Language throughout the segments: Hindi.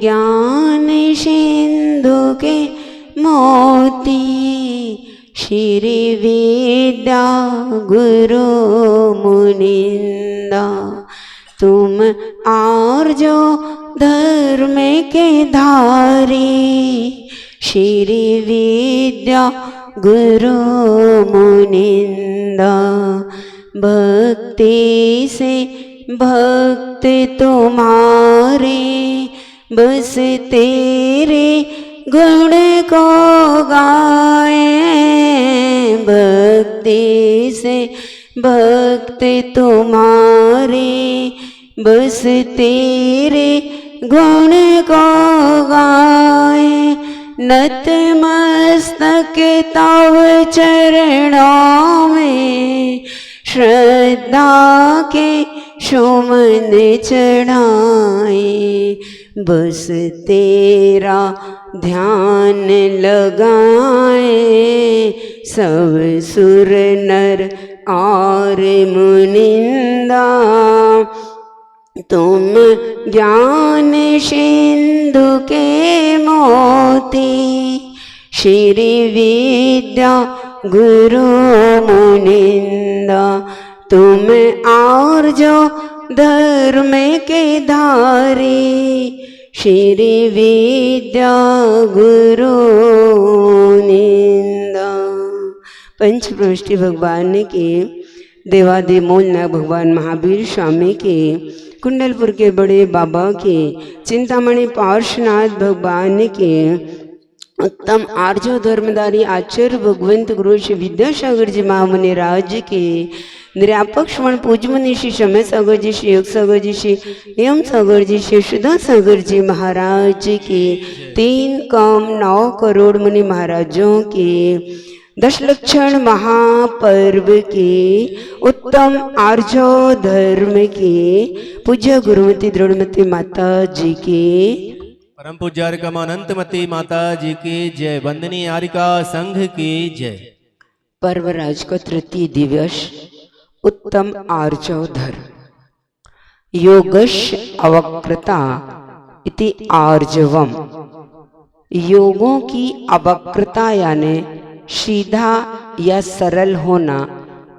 ज्ञान सिंधु के मोती, श्री विद्या गुरु मुनिंदा। तुम आर्यो धर्म के धारी, श्री विद्या गुरु मुनिंदा। भक्ति से भक्त तुम्हारे, बस तेरे गुण को गाए। भक्ति से भक्त तुम्हारे, बस तेरे गुण को गाए। नतमस्तक तव चरणों में, श्रद्धा के सुमन चढ़ाए। बस तेरा ध्यान लगाए, सब सुर नर और मुनिंदा। तुम ज्ञान सिंधु के मोती, श्री विद्या गुरु मुनिंदा। तुम आर्यो धर्म के धारी, श्री विद्या गुरु मुनिंदा। पंचप्रविष्टि भगवान के, देवादेव मूलनायक भगवान महावीर स्वामी के, कुंडलपुर के बड़े बाबा के, चिंतामणि पार्श्वनाथ भगवान के, उत्तम आर्यो धर्मधारी आचार्य भगवंत गुरु श्री विद्यासागर जी महामुनि राज के, निर्यापक श्रवण पूज्य मुनि श्री समय सागर जी, श्री योग सागर जी, श्री नियम सागर जी, श्री सुधा सागर जी महाराज के, 3,9 करोड़ मुनि महाराजों के, 10 लक्षण महापर्व के, उत्तम आर्यो धर्म के, पूज्य गुरुमती द्रोणमती माता जी के, परम पूज्य अनंतमती माता जी की जय। वंदनीय आरिका संघ की जय। पर्वराज का तृतीय दिवस, उत्तम आर्यो धर्म। योगश अवक्रता इति आर्जवम। योगों की अवक्रता यानी सीधा या सरल होना,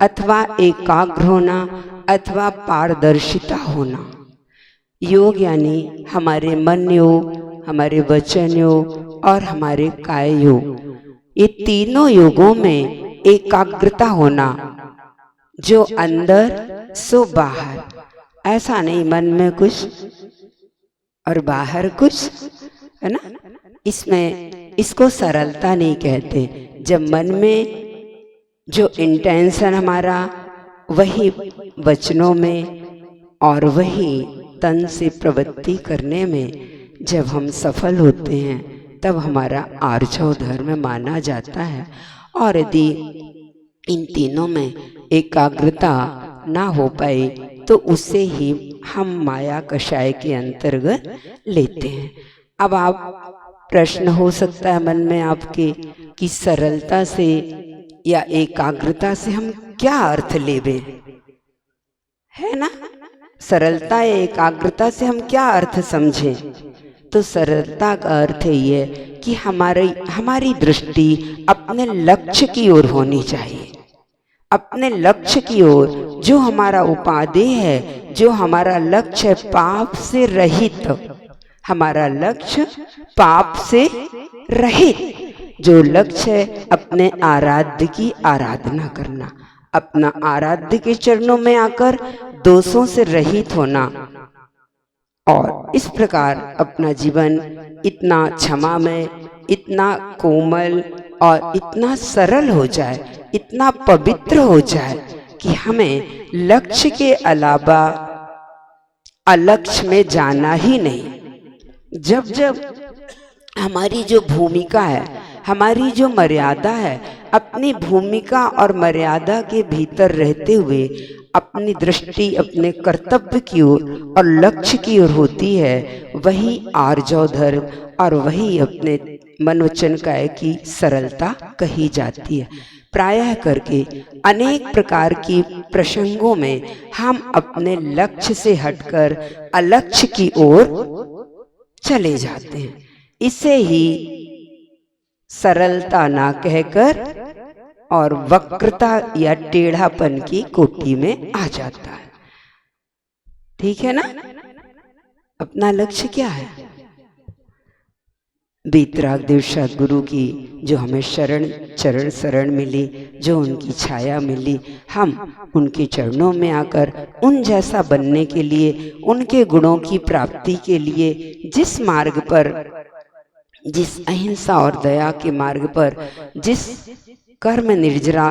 अथवा एकाग्र होना, अथवा पारदर्शिता होना। योग यानी हमारे मन योग, हमारे वचन योग और हमारे काय योग। ये तीनों योगों में एकाग्रता होना, जो अंदर सो बाहर। ऐसा नहीं मन में कुछ और बाहर कुछ, है ना। इसमें इसको सरलता नहीं कहते। जब मन में जो इंटेंशन हमारा, वही वचनों में और वही तन से प्रवृत्ति करने में जब हम सफल होते हैं, तब हमारा आर्यो धर्म माना जाता है। और यदि इन तीनों में एकाग्रता ना हो पाए, तो उसे ही हम माया कषाय के अंतर्गत लेते हैं। अब आप प्रश्न हो सकता है मन में आपके कि सरलता से या एकाग्रता से हम क्या अर्थ लेवे, है ना। सरलता या एकाग्रता से हम क्या अर्थ समझें? तो सरलता का अर्थ ये कि हमारी दृष्टि अपने लक्ष्य की ओर होनी चाहिए। अपने लक्ष्य की ओर, जो हमारा उपादेय है, जो हमारा लक्ष्य है पाप से रहित, हमारा लक्ष्य पाप से रहित जो लक्ष्य है, अपने आराध्य की आराधना करना, अपना आराध्य के चरणों में आकर दोषों से रहित होना, और इस प्रकार अपना जीवन इतना क्षमामय, इतना कोमल और इतना सरल हो जाए, इतना पवित्र हो जाए कि हमें लक्ष्य के अलावा अलक्ष्य में जाना ही नहीं। जब जब हमारी जो भूमिका है, हमारी जो मर्यादा है, अपनी भूमिका और मर्यादा के भीतर रहते हुए अपनी दृष्टि अपने कर्तव्य की ओर और लक्ष्य की ओर होती है, वही आर्जव धर्म और वही अपने मन वचन काया की सरलता कही जाती है। प्रायः करके अनेक प्रकार की प्रसंगों में हम अपने लक्ष्य से हटकर अलक्ष्य की ओर चले जाते हैं। इसे ही सरलता ना कहकर और वक्रता या टेढ़ापन की कोटि में आ जाता है। ठीक है ना? अपना लक्ष्य क्या है? वीतराग देव सद्गुरु की जो हमें चरण शरण मिली, जो उनकी छाया मिली, हम उनके चरणों में आकर उन जैसा बनने के लिए, उनके गुणों की प्राप्ति के लिए, जिस मार्ग पर, जिस अहिंसा और दया के मार्ग पर, जिस कर्म निर्जरा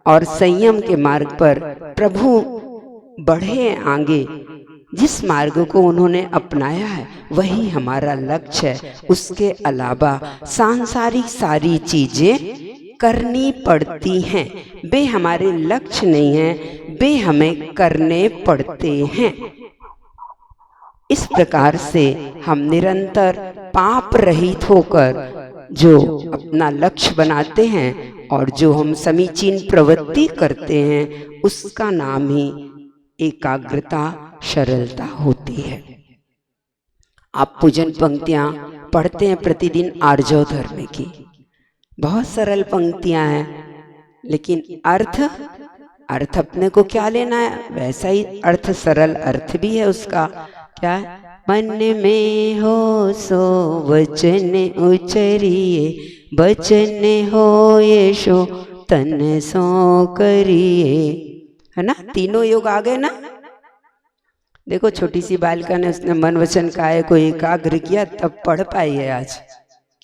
और संयम के मार्ग पर प्रभु बढ़े आगे, जिस मार्ग को उन्होंने अपनाया है वही हमारा लक्ष्य है। उसके अलावा सांसारिक सारी चीजें करनी पड़ती हैं, वे हमारे लक्ष्य नहीं हैं, वे हमें करने पड़ते हैं। इस प्रकार से हम निरंतर पाप रहित होकर जो अपना लक्ष्य बनाते हैं और जो हम समीचीन प्रवृत्ति करते हैं, उसका नाम ही एकाग्रता, सरलता होती है। आप पूजन पंक्तियां पढ़ते हैं प्रतिदिन आर्जव धर्म की, बहुत सरल पंक्तियां हैं, लेकिन अर्थ अपने को क्या लेना है, वैसा ही अर्थ, सरल अर्थ भी है उसका। क्या है? मन में हो सो वचन उचरिए, वचन हो ये सो तन सो करिए, है ना? तीनों योग आ गए ना। देखो छोटी सी बालिका ने उसने मन वचन काया को एकाग्र किया, तब पढ़ पाई है। आज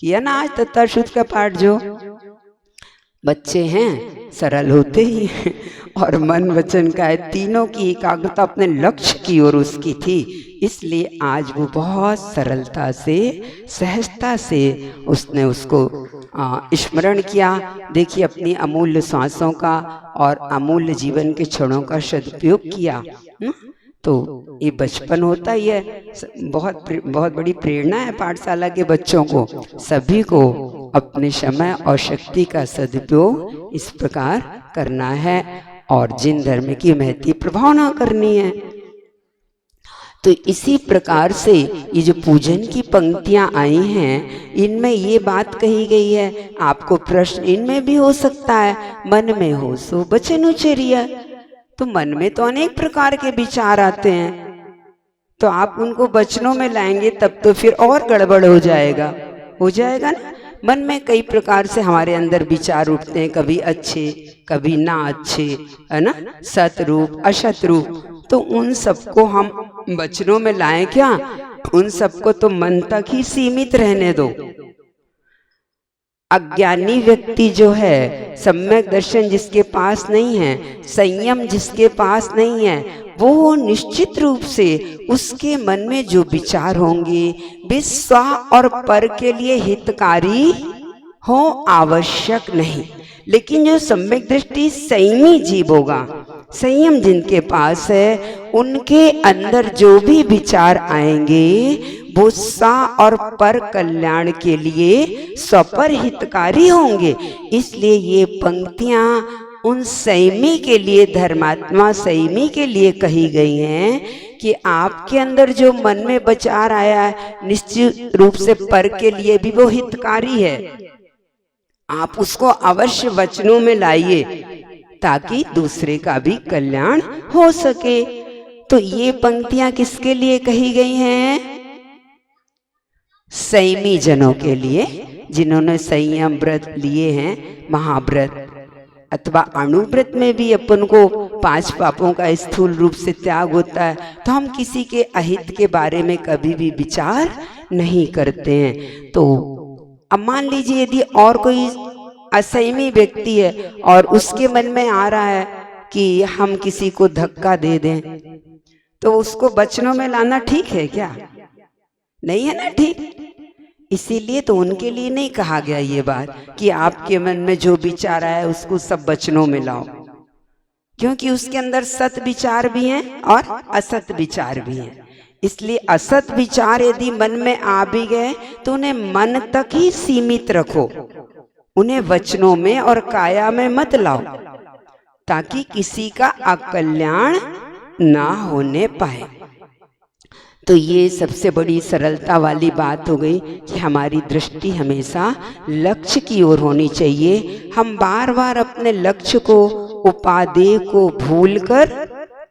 किया ना, आज तत्वशुद्ध का पाठ। जो बच्चे हैं सरल होते ही हैं, और मन वचन काया तीनों की एकाग्रता अपने लक्ष्य की ओर उसकी थी, इसलिए आज वो बहुत सरलता से, सहजता से उसने उसको स्मरण किया। देखिए अपनी अमूल्य सांसों का और अमूल्य जीवन के क्षणों का सदुपयोग किया। तो ये बचपन होता ही है, बहुत बड़ी प्रेरणा है पाठशाला के बच्चों को। सभी को अपने समय और शक्ति का सदुपयोग इस प्रकार करना है और जिन धर्म की महती प्रभावना करनी है। तो इसी प्रकार से ये जो पूजन की पंक्तियां आई हैं, इनमें ये बात कही गई है। आपको प्रश्न इनमें भी हो सकता है, मन में हो सो वचन उचरिया। तो मन में तो अनेक प्रकार के विचार आते हैं, तो आप उनको वचनों में लाएंगे तब तो फिर और गड़बड़ हो जाएगा ना। मन में कई प्रकार से हमारे अंदर विचार उठते हैं, कभी अच्छे कभी ना अच्छे, है ना, सत रूप असत रूप। तो उन सबको हम वचनों में लाएं क्या? उन सबको तो मन तक ही सीमित रहने दो। अज्ञानी व्यक्ति जो है, सम्यक दर्शन जिसके पास नहीं है, संयम जिसके पास नहीं है, वो निश्चित रूप से उसके मन में जो विचार होंगे वे स्व और पर के लिए हितकारी हो आवश्यक नहीं। लेकिन जो सम्यक दृष्टि संयमी जीव होगा, संयम जिनके पास है, उनके अंदर जो भी विचार आएंगे वो सा और पर कल्याण के लिए स्वपर हितकारी होंगे। इसलिए ये पंक्तियां उन संयमी के लिए, धर्मात्मा संयमी के लिए कही गई हैं कि आपके अंदर जो मन में विचार आया है, निश्चित रूप से पर के लिए भी वो हितकारी है। आप उसको अवश्य वचनों में लाइए ताकि दूसरे का भी कल्याण हो सके। तो ये पंक्तियां किसके लिए कही गई हैं? संयमी जनों के लिए, जिन्होंने संयम व्रत लिए हैं, महाव्रत अथवा अणुव्रत में भी अपन को 5 पापों का स्थूल रूप से त्याग होता है, तो हम किसी के अहित के बारे में कभी भी विचार नहीं करते हैं। तो अब मान लीजिए यदि और कोई असंयमी व्यक्ति है और उसके मन में आ रहा है कि हम किसी को धक्का दे दें, तो उसको वचनों में लाना ठीक है क्या? नहीं है ना ठीक। इसीलिए तो उनके लिए नहीं कहा गया ये बात कि आपके मन में जो विचार आया उसको सब वचनों में लाओ, क्योंकि उसके अंदर सत विचार भी हैं और असत विचार भी हैं। इसलिए असत विचार यदि मन में आ भी गए तो उन्हें मन तक ही सीमित रखो, उन्हें वचनों में और काया में मत लाओ, ताकि किसी का अकल्याण ना होने पाए। तो ये सबसे बड़ी सरलता वाली बात हो गई कि हमारी दृष्टि हमेशा लक्ष्य की ओर होनी चाहिए। हम बार बार अपने लक्ष्य को, उपादेय को भूलकर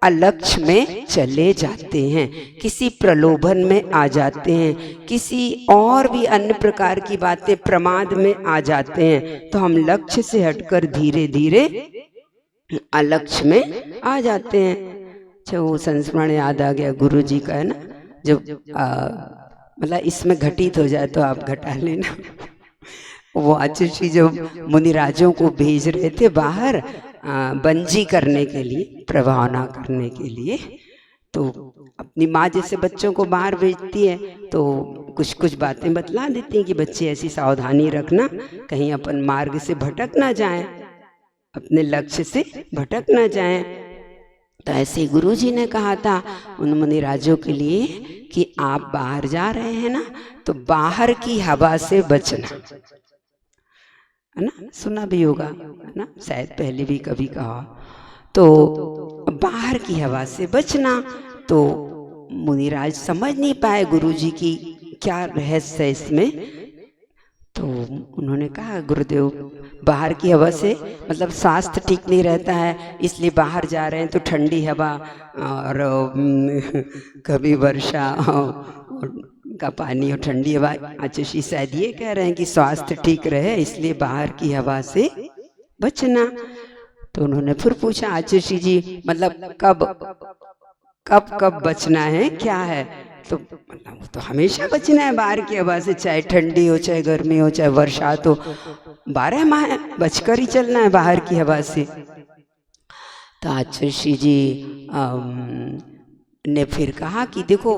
अलक्ष्य में चले जाते हैं, किसी प्रलोभन में आ जाते हैं, किसी और भी अन्य प्रकार की बातें, प्रमाद में आ जाते हैं। तो हम लक्ष्य से हटकर धीरे धीरे अलक्ष्य में आ जाते हैं। अच्छा, वो संस्मरण याद आ गया गुरु जी का, है ना, जब मतलब इसमें घटित हो जाए तो आप घटा लेना। वो आचार्य जी जब मुनिराजों को भेज रहे थे बाहर बंजी करने के लिए, प्रभावना करने के लिए, तो अपनी माँ जैसे बच्चों को बाहर भेजती है तो कुछ कुछ बातें बतला देती हैं कि बच्चे ऐसी सावधानी रखना, कहीं अपन मार्ग से भटक ना जाएं, अपने लक्ष्य से भटक ना जाएं। तो ऐसे गुरु जी ने कहा था उन मुनिराजों के लिए कि आप बाहर जा रहे हैं ना, तो बाहर की हवा से बचना, है ना, सुना भी होगा, है ना, शायद पहले भी कभी कहा। तो बाहर की हवा से बचना। तो मुनिराज समझ नहीं पाए गुरु जी की क्या रहस्य है इसमें। तो उन्होंने कहा, गुरुदेव, बाहर की हवा से मतलब स्वास्थ्य ठीक नहीं रहता है, इसलिए बाहर जा रहे हैं तो ठंडी हवा और कभी वर्षा का पानी और ठंडी हवा। आचार्य शायद ये कह रहे हैं कि स्वास्थ्य ठीक रहे इसलिए बाहर की हवा से बचना। तो उन्होंने फिर पूछा, आचार्य जी मतलब कब कब कब बचना है, क्या है? तो हमेशा बचना है बाहर की हवा से, चाहे ठंडी हो, चाहे गर्मी हो, चाहे वर्षा, तो 12 माह बचकर ही चलना है बाहर की हवा से। तो आचार्य जी ने फिर कहा कि देखो,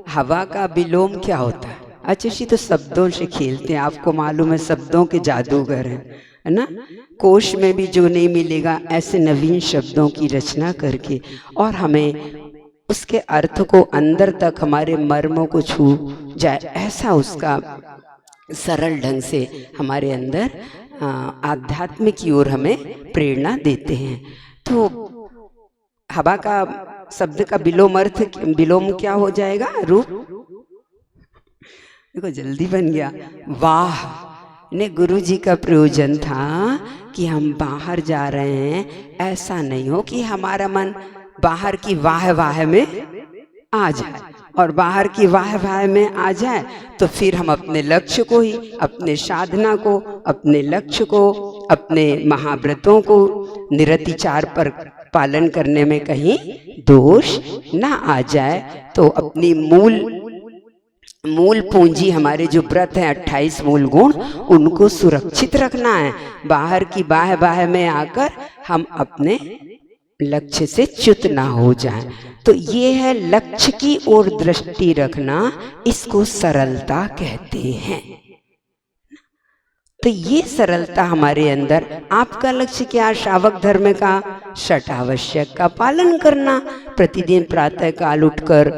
हवा का विलोम क्या होता है। आचार्य जी तो शब्दों से खेलते हैं, आपको मालूम है, शब्दों के जादूगर हैं, है ना। कोश में भी जो नहीं मिलेगा ऐसे नवीन शब्दों की रचना करके, और हमें उसके अर्थ को अंदर तक हमारे मर्मों को छू जाए, ऐसा उसका सरल ढंग से हमारे अंदर आध्यात्म की ओर हमें प्रेरणा देते हैं। तो हवा का शब्द का विलोम अर्थ, विलोम क्या हो जाएगा? रूप। देखो जल्दी बन गया। वाह ने गुरु जी का प्रयोजन था कि हम बाहर जा रहे हैं, ऐसा नहीं हो कि हमारा मन बाहर की वाह वाह में आ जाए, और बाहर की वाह वाह में आ जाए तो फिर हम अपने लक्ष्य को ही, अपने साधना को, अपने लक्ष्य को, अपने महाव्रतों को निरतिचार पर पालन करने में कहीं दोष ना आ जाए। तो अपनी मूल पूंजी, हमारे जो व्रत है 28 मूल गुण, उनको सुरक्षित रखना है। बाहर की वाह वाह में आकर हम अपने लक्ष्य से च्युत ना हो जाएं। तो ये है लक्ष्य की ओर दृष्टि रखना, इसको सरलता कहते हैं। तो ये सरलता हमारे अंदर, आपका लक्ष्य क्या? श्रावक धर्म का षटावश्यक का पालन करना, प्रतिदिन प्रातः काल उठकर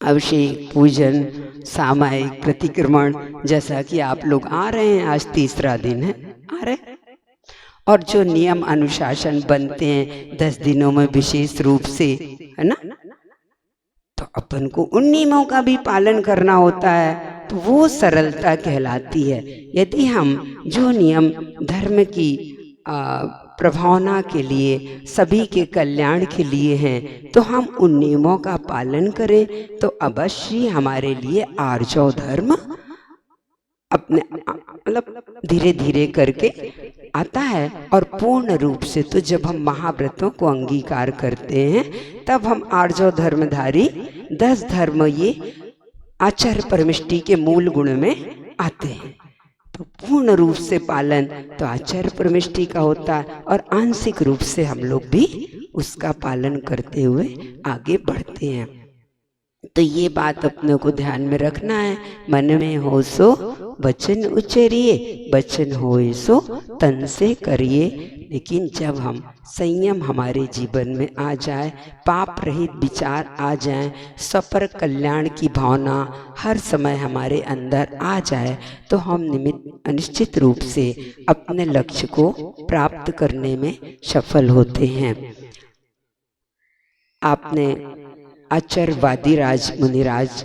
अभिषेक, पूजन, सामायिक प्रतिक्रमण, जैसा कि आप लोग आ रहे हैं, आज 3रा दिन है, आ रहे हैं, और जो नियम अनुशासन बनते हैं 10 दिनों में विशेष रूप से, है ना, तो अपन को उन नियमों का भी पालन करना होता है। तो वो सरलता कहलाती है। यदि हम जो नियम धर्म की प्रभावना के लिए, सभी के कल्याण के लिए हैं, तो हम उन नियमों का पालन करें तो अवश्य हमारे लिए आर्जव धर्म अपने मतलब धीरे धीरे करके आता है। और पूर्ण रूप से तो जब हम महाव्रतों को अंगीकार करते हैं तब हम आर्जव धर्मधारी 10 धर्म ये आचार्य परमिष्टि के मूल गुण में आते हैं। तो पूर्ण रूप से पालन तो आचार्य परमिष्टि का होता है, और आंशिक रूप से हम लोग भी उसका पालन करते हुए आगे बढ़ते हैं। तो ये बात अपने को ध्यान में रखना है। मन में हो सो वचन उच्चरिए, वचन होए सो तन से करिए। लेकिन जब हम संयम हमारे जीवन में आ जाए, पाप रहित विचार आ जाए, सपर कल्याण की भावना हर समय हमारे अंदर आ जाए, तो हम निश्चित रूप से अपने लक्ष्य को प्राप्त करने में सफल होते हैं। आपने आचार्य वादिराज मुनिराज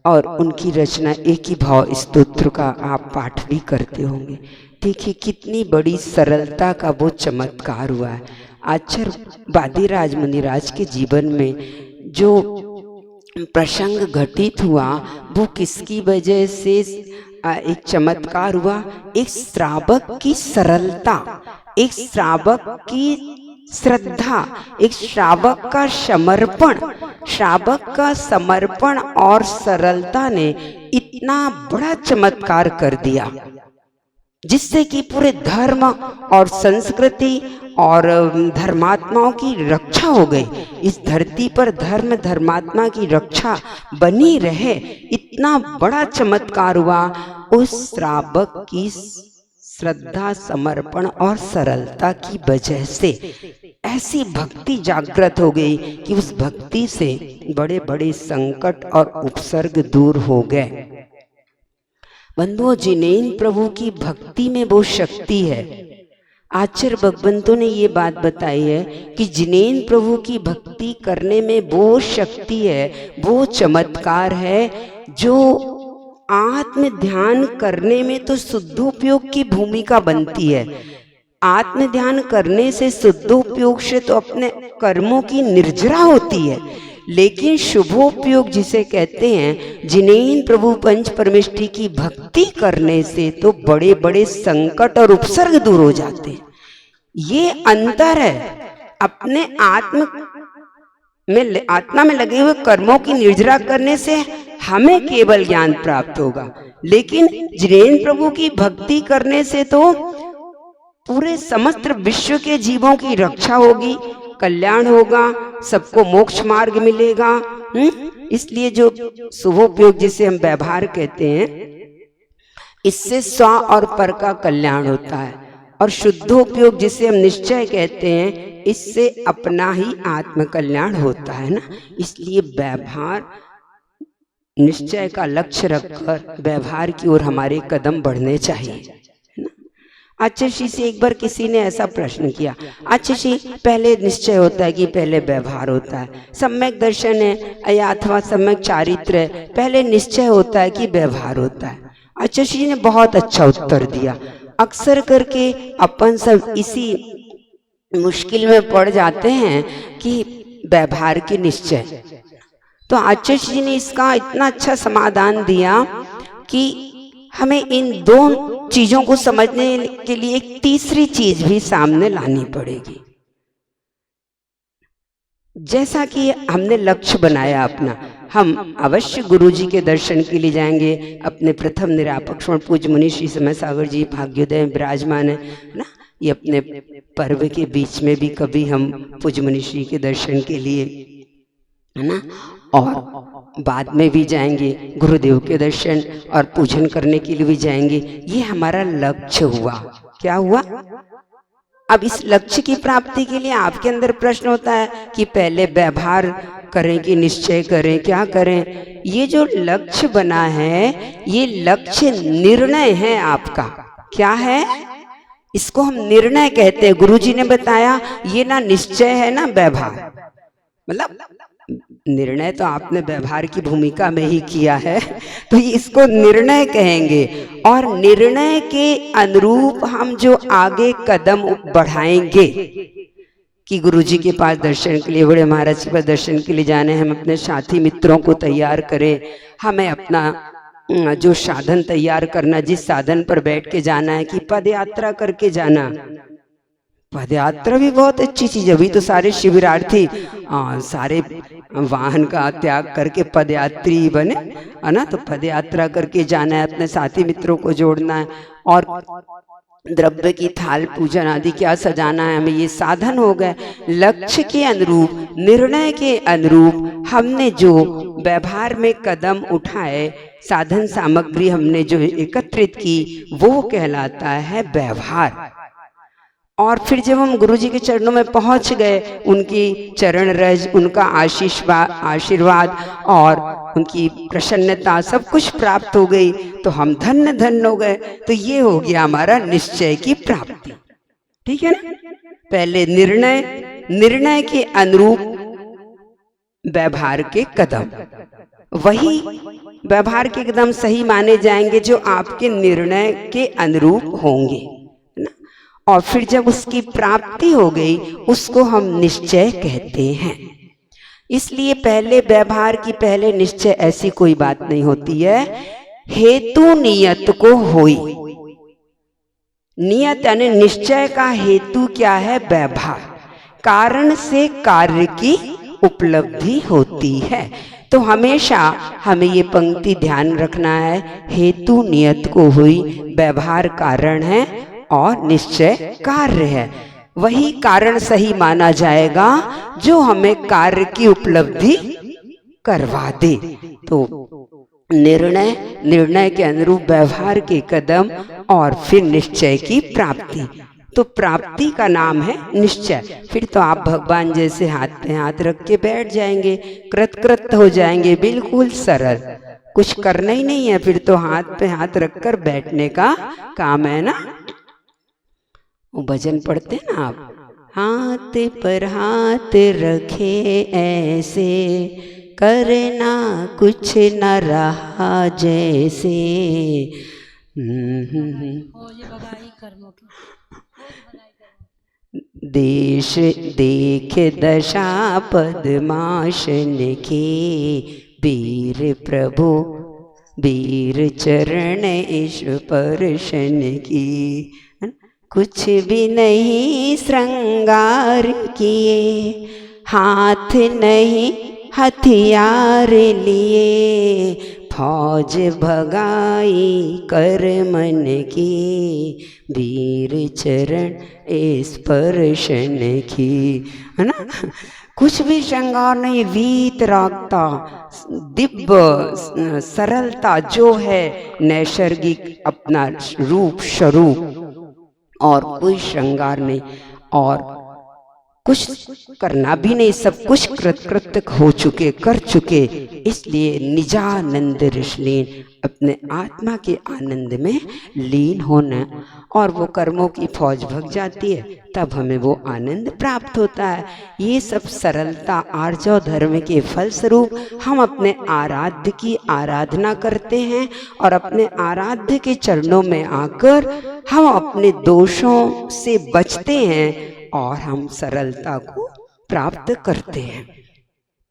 और उनकी रचना एक ही भाव स्तोत्र का आप पाठ भी करते होंगे। देखिए कितनी बड़ी सरलता का वो चमत्कार हुआ है। आचार्य वादिराज मुनिराज के जीवन में जो प्रसंग घटित हुआ वो किसकी वजह से एक चमत्कार हुआ? एक श्रावक की सरलता, एक श्रावक की श्रद्धा, एक श्रावक का समर्पण, श्रावक का समर्पण और सरलता ने इतना बड़ा चमत्कार कर दिया जिससे कि पूरे धर्म और संस्कृति और धर्मात्माओं की रक्षा हो गई। इस धरती पर धर्म धर्मात्मा की रक्षा बनी रहे, इतना बड़ा चमत्कार हुआ उस श्रावक की श्रद्धा, समर्पण और सरलता की वजह से। ऐसी भक्ति जागृत हो गई कि उस भक्ति से बड़े बड़े संकट और उपसर्ग दूर हो गए। बंधुओं, जिनेन्द्र प्रभु की भक्ति में वो शक्ति है। आचार्य भगवंतों ने ये बात बताई है कि जिनेन्द्र प्रभु की भक्ति करने में वो शक्ति है, वो चमत्कार है जो आत्म ध्यान करने में तो शुद्धोपयोग की भूमिका बनती है। आत्म ध्यान करने से, शुद्धोपयोग से तो अपने कर्मों की निर्जरा होती है, लेकिन शुभोपयोग जिसे कहते हैं, जिनेन्द्र प्रभु पंच परमेष्ठी की भक्ति करने से तो बड़े बड़े संकट और उपसर्ग दूर हो जाते हैं। ये अंतर है। अपने आत्मा में लगे हुए कर्मों की निर्जरा करने से हमें केवल ज्ञान प्राप्त होगा, लेकिन जिनेन्द्र प्रभु की भक्ति करने से तो पूरे समस्त विश्व के जीवों की रक्षा होगी, कल्याण होगा, सबको मोक्ष मार्ग मिलेगा। इसलिए जो शुभोपयोग जिसे हम व्यवहार कहते हैं, इससे स्व और पर का कल्याण होता है, और शुद्धोपयोग जिसे हम निश्चय कहते हैं, इससे अपना ही आत्म कल्याण होता है ना। इसलिए व्यवहार, निश्चय का लक्ष्य रखकर व्यवहार की ओर हमारे कदम बढ़ने चाहिए। आचार्य जी से एक बार किसी ने ऐसा प्रश्न किया, आचार्य जी पहले निश्चय होता है कि पहले व्यवहार होता है? सम्यक दर्शन है या अथवा सम्यक चारित्र है, पहले निश्चय होता है कि व्यवहार होता है? आचार्य जी ने बहुत अच्छा उत्तर दिया। अक्सर करके अपन सब इसी मुश्किल में पड़ जाते हैं कि व्यवहार के निश्चय। तो आचार्य जी ने इसका इतना अच्छा समाधान दिया कि हमें इन दो चीजों को समझने के लिए एक तीसरी चीज भी सामने लानी पड़ेगी। जैसा कि हमने लक्ष्य बनाया अपना, हम अवश्य गुरु जी के दर्शन के लिए जाएंगे। अपने प्रथम निरापक पूज्य मुनि श्री समय सागर जी भाग्योदय विराजमान है ना। ये अपने पर्व के बीच में भी कभी हम पूज्य मुनि श्री के दर्शन के लिए, है ना, और बाद में भी जाएंगे, गुरुदेव के दर्शन और पूजन करने के लिए भी जाएंगे। ये हमारा लक्ष्य हुआ। क्या हुआ? अब इस लक्ष्य की प्राप्ति के लिए आपके अंदर प्रश्न होता है कि पहले व्यवहार करें कि निश्चय करें, क्या करें? ये जो लक्ष्य बना है, ये लक्ष्य निर्णय है आपका। क्या है? इसको हम निर्णय कहते हैं। गुरुजी ने बताया ये ना निश्चय है ना व्यवहार। मतलब निर्णय तो आपने व्यवहार की भूमिका में ही किया है, तो इसको निर्णय कहेंगे। और निर्णय के अनुरूप हम जो आगे कदम बढ़ाएंगे कि गुरुजी के पास दर्शन के लिए, बड़े महाराज के पास दर्शन के लिए जाने, हम अपने साथी मित्रों को तैयार करें, हमें अपना जो साधन तैयार करना, जिस साधन पर बैठ के जाना है, कि पद यात्रा करके जाना। पद यात्रा भी बहुत अच्छी चीज है। अभी तो सारे शिविरार्थी सारे वाहन का त्याग करके पद यात्री बने, है ना। तो पद यात्रा करके जाना है, अपने साथी मित्रों को जोड़ना है, और द्रव्य की थाल पूजन आदि क्या सजाना है, हमें ये साधन हो गए। लक्ष्य के अनुरूप, निर्णय के अनुरूप हमने जो व्यवहार में कदम उठाए, साधन सामग्री हमने जो एकत्रित की, वो कहलाता है व्यवहार। और फिर जब हम गुरुजी के चरणों में पहुंच गए, उनकी चरण रज, उनका आशीर्वाद और उनकी प्रसन्नता सब कुछ प्राप्त हो गई, तो हम धन्य धन्य हो गए। तो ये हो गया हमारा निश्चय की प्राप्ति। ठीक है ना। पहले निर्णय, निर्णय के अनुरूप व्यवहार के कदम, वही व्यवहार के कदम सही माने जाएंगे जो आपके निर्णय के अनुरूप होंगे ना। और फिर जब उसकी प्राप्ति हो गई उसको हम निश्चय कहते हैं। इसलिए पहले व्यवहार की पहले निश्चय ऐसी कोई बात नहीं होती है। हेतु नियत को होई, नियत यानी निश्चय का हेतु क्या है? व्यवहार। कारण से कार्य की उपलब्धि होती है। तो हमेशा हमें ये पंक्ति ध्यान रखना है, हेतु नियत को हुई, व्यवहार कारण है और निश्चय कार्य है। वही कारण सही माना जाएगा जो हमें कार्य की उपलब्धि करवा दे। तो निर्णय के अनुरूप व्यवहार के कदम और फिर निश्चय की प्राप्ति। तो प्राप्ति का नाम है निश्चय। फिर तो आप भगवान जैसे हाथ पे हाथ रख के बैठ जाएंगे, कृत हो जाएंगे, बिल्कुल सरल, कुछ करना ही नहीं है। फिर तो हाथ पे हाथ रखकर बैठने का काम है ना। वो भजन पढ़ते हैं ना आप, हाथ पर हाथ रखे ऐसे, करना कुछ न रहा जैसे। देश देख दशा पद्मासन के, वीर प्रभु वीर चरण स्पर्शन की। कुछ भी नहीं श्रृंगार किए, हाथ नहीं हथियार लिए, फौज भगाई कर मन की, वीर चरण स्पर्शन की, है ना। कुछ भी श्रृंगार नहीं, वीतरागता, दिव्य सरलता जो है नैसर्गिक अपना रूप स्वरूप, और कोई श्रृंगार नहीं और कुछ करना भी नहीं, सब कुछ कृतकृत्य हो चुके, कर चुके। इसलिए निजानंद ऋषलीन, अपने आत्मा के आनंद में लीन होना, और वो कर्मों की फौज भग जाती है, तब हमें वो आनंद प्राप्त होता है। ये सब सरलता आर्जव धर्म के फलस्वरूप हम अपने आराध्य की आराधना करते हैं, और अपने आराध्य के चरणों में आकर हम अपने दोषों से बचते हैं और हम सरलता को प्राप्त करते हैं।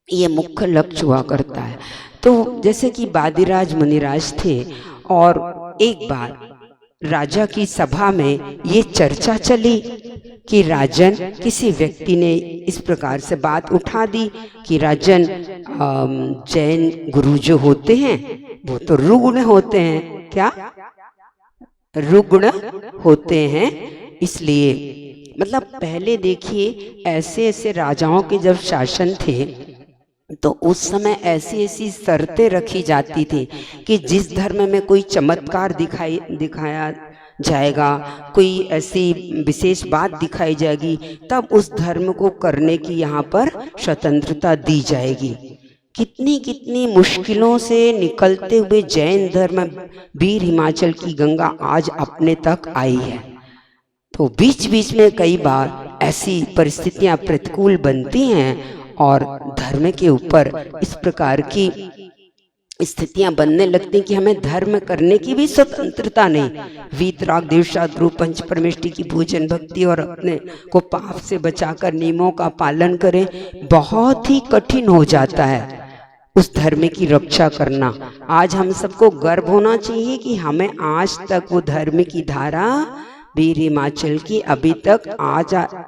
ये मुख्य लक्ष्य हुआ करता है। तो जैसे कि बादिराज मुनिराज थे, और एक बार राजा की सभा में ये चर्चा चली कि राजन, किसी व्यक्ति ने इस प्रकार से बात उठा दी कि राजन, जैन गुरु जो होते हैं वो तो रुग्ण होते हैं। क्या? रुग्ण होते हैं। इसलिए मतलब पहले देखिए, ऐसे ऐसे राजाओं के जब शासन थे तो उस समय ऐसी ऐसी शर्तें रखी जाती थी कि जिस धर्म में कोई चमत्कार दिखाया जाएगा, कोई ऐसी विशेष बात दिखाई जाएगी, तब उस धर्म को करने की यहाँ पर स्वतंत्रता दी जाएगी। कितनी कितनी मुश्किलों से निकलते हुए जैन धर्म, वीर हिमाचल की गंगा आज अपने तक आई है। तो बीच बीच में कई बार ऐसी परिस्थितियां प्रतिकूल बनती हैं और धर्म के ऊपर इस प्रकार की स्थितियां बनने लगती हैं कि हमें धर्म करने की भी स्वतंत्रता नहीं। वीतराग देवशाद रूप पंच परमेष्टि की पूजन भक्ति और अपने को पाप से बचाकर नियमों का पालन करें, बहुत ही कठिन हो जाता है उस धर्म की रक्षा करना। आज हम सबको गर्व होना चाहिए कि हमें आज तक वो धर्म की धारा वीर हिमाचल की अभी तक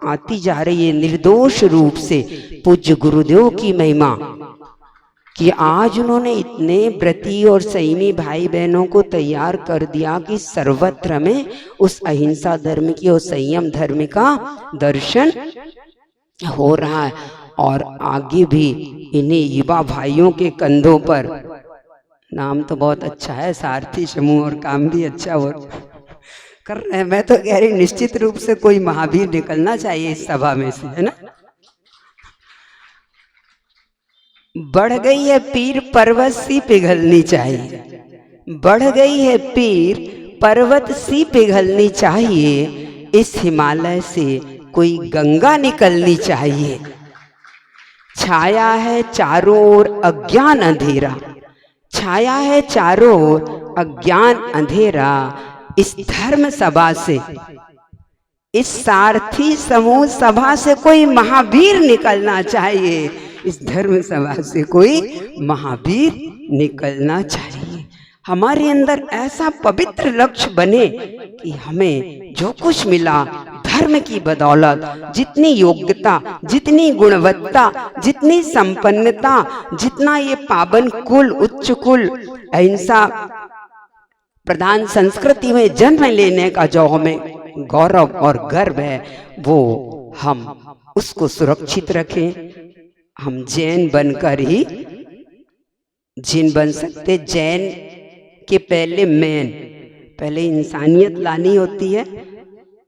आती जा रही है निर्दोष रूप से। पूज्य गुरुदेव की महिमा कि आज उन्होंने इतने व्रती और संयमी भाई बहनों को तैयार कर दिया कि सर्वत्र में उस अहिंसा धर्म की और संयम धर्म का दर्शन हो रहा है। और आगे भी इन्हीं युवा भाइयों के कंधों पर, नाम तो बहुत अच्छा है, सारथी समूह, और काम भी अच्छा हो कर रहे हैं। मैं तो कह रही निश्चित रूप से कोई महावीर निकलना चाहिए इस सभा में से, है ना। बढ़ गई है पीर, पर्वत सी पिघलनी चाहिए। बढ़ गई है पीर, पर्वत सी पिघलनी चाहिए। इस हिमालय से कोई गंगा निकलनी चाहिए। छाया है चारों ओर अज्ञान अंधेरा, छाया है चारों ओर अज्ञान अंधेरा। इस धर्म सभा से, इस सारथी समूह सभा से कोई महावीर निकलना चाहिए। इस धर्म सभा से कोई महावीर निकलना चाहिए। हमारे अंदर ऐसा पवित्र लक्ष्य बने कि हमें जो कुछ मिला धर्म की बदौलत, जितनी योग्यता, जितनी गुणवत्ता, जितनी संपन्नता, जितना ये पावन कुल, उच्च कुल, अहिंसा प्रधान संस्कृति में जन्म लेने का जो हमें गौरव और गर्व है, वो हम उसको सुरक्षित रखें। हम जैन बनकर ही जिन बन सकते। जैन के पहले इंसानियत लानी होती है।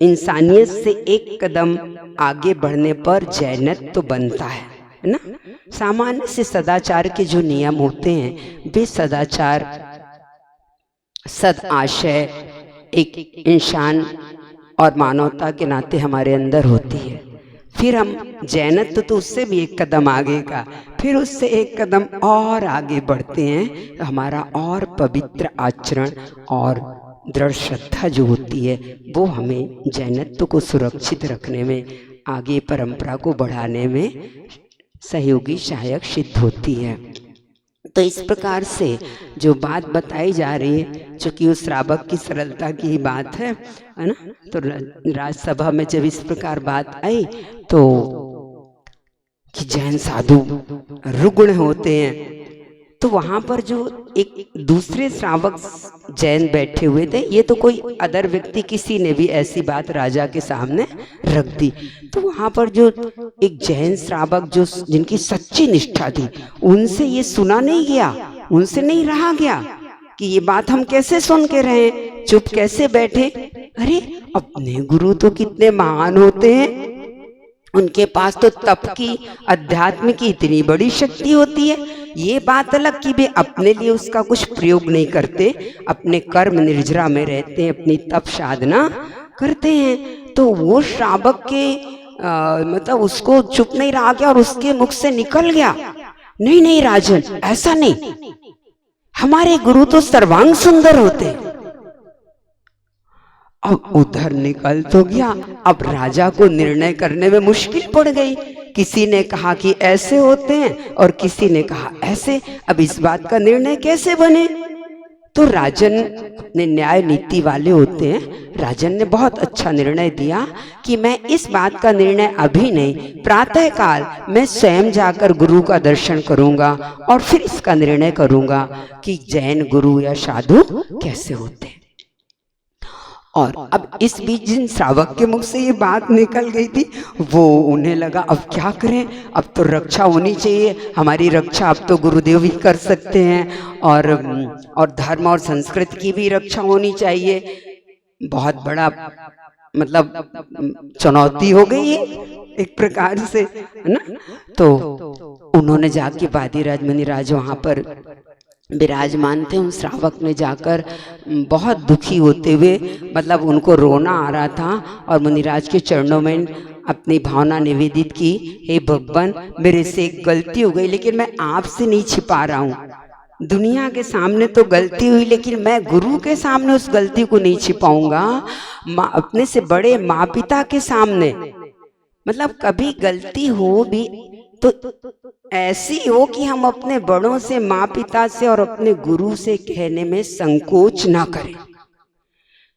इंसानियत से एक कदम आगे बढ़ने पर जैनत तो बनता है ना। सामान्य से सदाचार के जो नियम होते हैं वे सदाचार, सद आशय, एक इंसान और मानवता के नाते हमारे अंदर होती है। फिर हम जैनत्व तो उससे भी एक कदम आगे का, फिर उससे एक कदम और आगे बढ़ते हैं तो हमारा और पवित्र आचरण और दृढ़ श्रद्धा जो होती है वो हमें जैनत्व को सुरक्षित रखने में, आगे परंपरा को बढ़ाने में सहयोगी सहायक सिद्ध होती है। तो इस प्रकार से जो बात बताई जा रही है, चूँकि उस श्रावक की सरलता की ही बात है ना। तो राजसभा में जब इस प्रकार बात आई तो कि जैन साधु रुग्ण होते हैं, तो वहां पर जो एक दूसरे श्रावक जैन बैठे हुए थे, ये तो कोई अदर व्यक्ति, किसी ने भी ऐसी बात राजा के सामने रख दी। तो वहां पर जो एक जैन श्रावक जो जिनकी सच्ची निष्ठा थी, उनसे ये सुना नहीं गया, उनसे नहीं रहा गया कि ये बात हम कैसे सुन के रहे, चुप कैसे बैठे। अरे अपने गुरु तो कितने महान होते हैं, उनके पास तो तप की, अध्यात्म की इतनी बड़ी शक्ति होती है। ये बात अलग कि वे अपने लिए उसका कुछ प्रयोग नहीं करते, अपने कर्म निर्जरा में रहते हैं, अपनी तप साधना करते हैं। तो वो श्रावक के मतलब उसको चुप नहीं रहा गया और उसके मुख से निकल गया, नहीं नहीं राजन, ऐसा नहीं, हमारे गुरु तो सर्वांग सुंदर होते। अब उधर निकल तो गया, अब राजा को निर्णय करने में मुश्किल पड़ गई। किसी ने कहा कि ऐसे होते हैं और किसी ने कहा ऐसे। अब इस बात का निर्णय कैसे बने? तो राजन ने, न्याय नीति वाले होते हैं, राजन ने बहुत अच्छा निर्णय दिया कि मैं इस बात का निर्णय अभी नहीं, प्रातः काल मैं स्वयं जाकर गुरु का दर्शन करूंगा और फिर इसका निर्णय करूंगा कि जैन गुरु या साधु कैसे होते हैं। और अब इस बीच जिन श्रावक के मुख से ये बात निकल गई थी, वो उन्हें लगा अब क्या करें, अब तो रक्षा होनी चाहिए, हमारी रक्षा अब तो गुरुदेव ही कर सकते हैं और धर्म और संस्कृति की भी रक्षा होनी चाहिए। बहुत बड़ा मतलब चुनौती हो गई है एक प्रकार से, है ना। तो उन्होंने जाके वादिराज मुनिराज वहाँ पर विराजमान थे, उन श्रावक ने जाकर बहुत दुखी होते हुए, मतलब उनको रोना आ रहा था और मुनिराज के चरणों में अपनी भावना निवेदित की, हे भगवान मेरे से एक गलती हो गई, लेकिन मैं आपसे नहीं छिपा रहा हूँ। दुनिया के सामने तो गलती हुई, लेकिन मैं गुरु के सामने उस गलती को नहीं छिपाऊंगा। अपने से बड़े माँ पिता के सामने, मतलब कभी गलती हो भी तो ऐसी हो कि हम अपने बड़ों से, माँ पिता से और अपने गुरु से कहने में संकोच ना करें।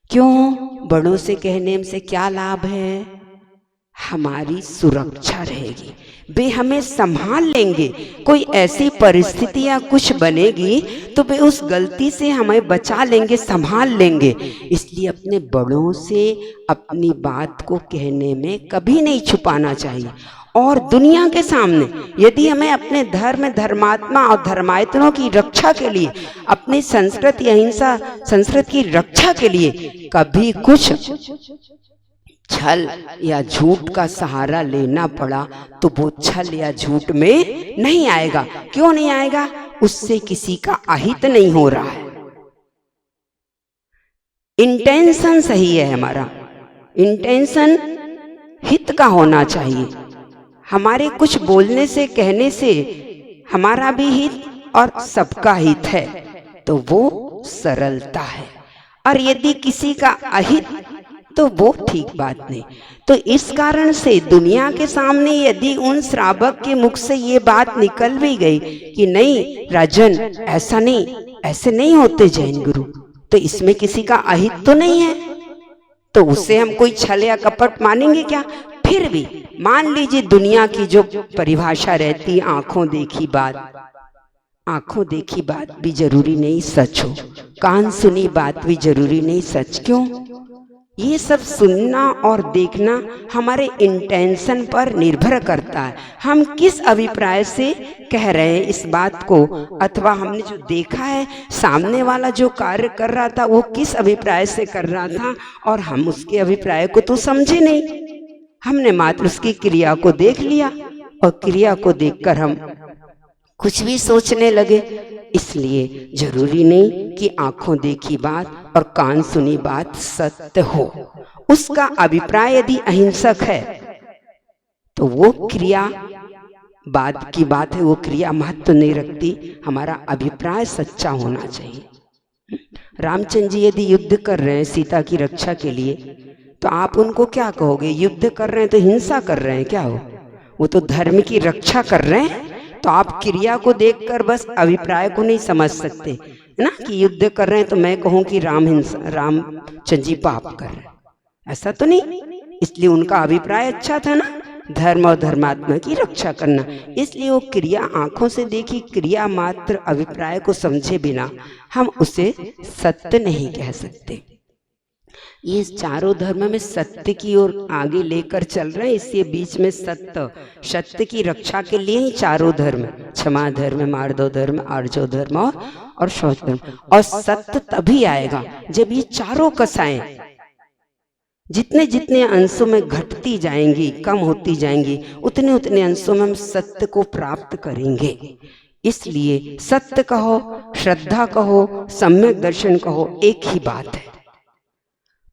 क्यों? बड़ों से कहने से क्या लाभ है? हमारी सुरक्षा रहेगी, वे हमें संभाल लेंगे। कोई ऐसी परिस्थिति या कुछ बनेगी तो वे उस गलती से हमें बचा लेंगे, संभाल लेंगे। इसलिए अपने बड़ों से अपनी बात को कहने में कभी नहीं छुपाना चाहिए। और दुनिया के सामने यदि हमें अपने धर्म, धर्मात्मा और धर्मायतनों की रक्षा के लिए, अपनी संस्कृति, अहिंसा संस्कृति की रक्षा के लिए कभी कुछ छल या झूठ का सहारा लेना पड़ा तो वो छल या झूठ में नहीं आएगा। क्यों नहीं आएगा? उससे किसी का अहित नहीं हो रहा है। इंटेंशन सही है, हमारा इंटेंशन हित का होना चाहिए। हमारे कुछ बोलने से, कहने से हमारा भी हित और सबका हित है, तो वो सरलता है। और यदि किसी का अहित, तो वो ठीक बात नहीं। तो इस कारण से दुनिया के सामने यदि उन श्रावक के मुख से ये बात निकल भी गई कि नहीं राजन, ऐसा नहीं, ऐसे नहीं होते जैन गुरु, तो इसमें किसी का अहित तो नहीं है, तो उसे हम कोई छल या कपट मानेंगे क्या? फिर भी मान लीजिए दुनिया की जो परिभाषा रहती, आंखों देखी बात, आंखों देखी बात भी जरूरी नहीं सच हो, कान सुनी बात भी जरूरी नहीं सच। क्यों? ये सब सुनना और देखना हमारे इंटेंशन पर निर्भर करता है, हम किस अभिप्राय से कह रहे हैं इस बात को, अथवा हमने जो देखा है सामने वाला जो कार्य कर रहा था वो किस अभिप्राय से कर रहा था, और हम उसके अभिप्राय को तो समझे नहीं, हमने मात्र उसकी क्रिया को देख लिया और क्रिया को देखकर हम कुछ भी सोचने लगे। इसलिए जरूरी नहीं कि आंखों देखी बात और कान सुनी बात सत्य हो। उसका अभिप्राय यदि अहिंसक है तो वो क्रिया बाद की बात है, वो क्रिया महत्व नहीं रखती, हमारा अभिप्राय सच्चा होना चाहिए। रामचंद्र जी यदि युद्ध कर रहे हैं सीता की रक्षा के लिए, तो आप उनको क्या कहोगे? युद्ध कर रहे हैं तो हिंसा कर रहे हैं क्या? वो तो धर्म की रक्षा कर रहे हैं। तो आप क्रिया को देखकर बस अभिप्राय को नहीं समझ सकते है ना, कि युद्ध कर रहे हैं तो मैं कहूं कि रामचंद्र जी पाप कर रहे हैं, ऐसा तो नहीं। इसलिए उनका अभिप्राय अच्छा था ना, धर्म और धर्मात्मा की रक्षा करना। इसलिए वो क्रिया, आंखों से देखी क्रिया मात्र अभिप्राय को समझे बिना हम उसे सत्य नहीं कह सकते। ये चारों धर्म में सत्य की ओर आगे लेकर चल रहे हैं, इसलिए बीच में सत्य की रक्षा के लिए ही चारों धर्म, क्षमा धर्म, मार्दव धर्म, आर्जव धर्म और शौच धर्म। और सत्य तभी आएगा जब ये चारों कसाएं जितने जितने अंशों में घटती जाएंगी, कम होती जाएंगी, उतने उतने अंशों में हम सत्य को प्राप्त करेंगे। इसलिए सत्य कहो, श्रद्धा कहो, सम्यक दर्शन कहो, एक ही बात है।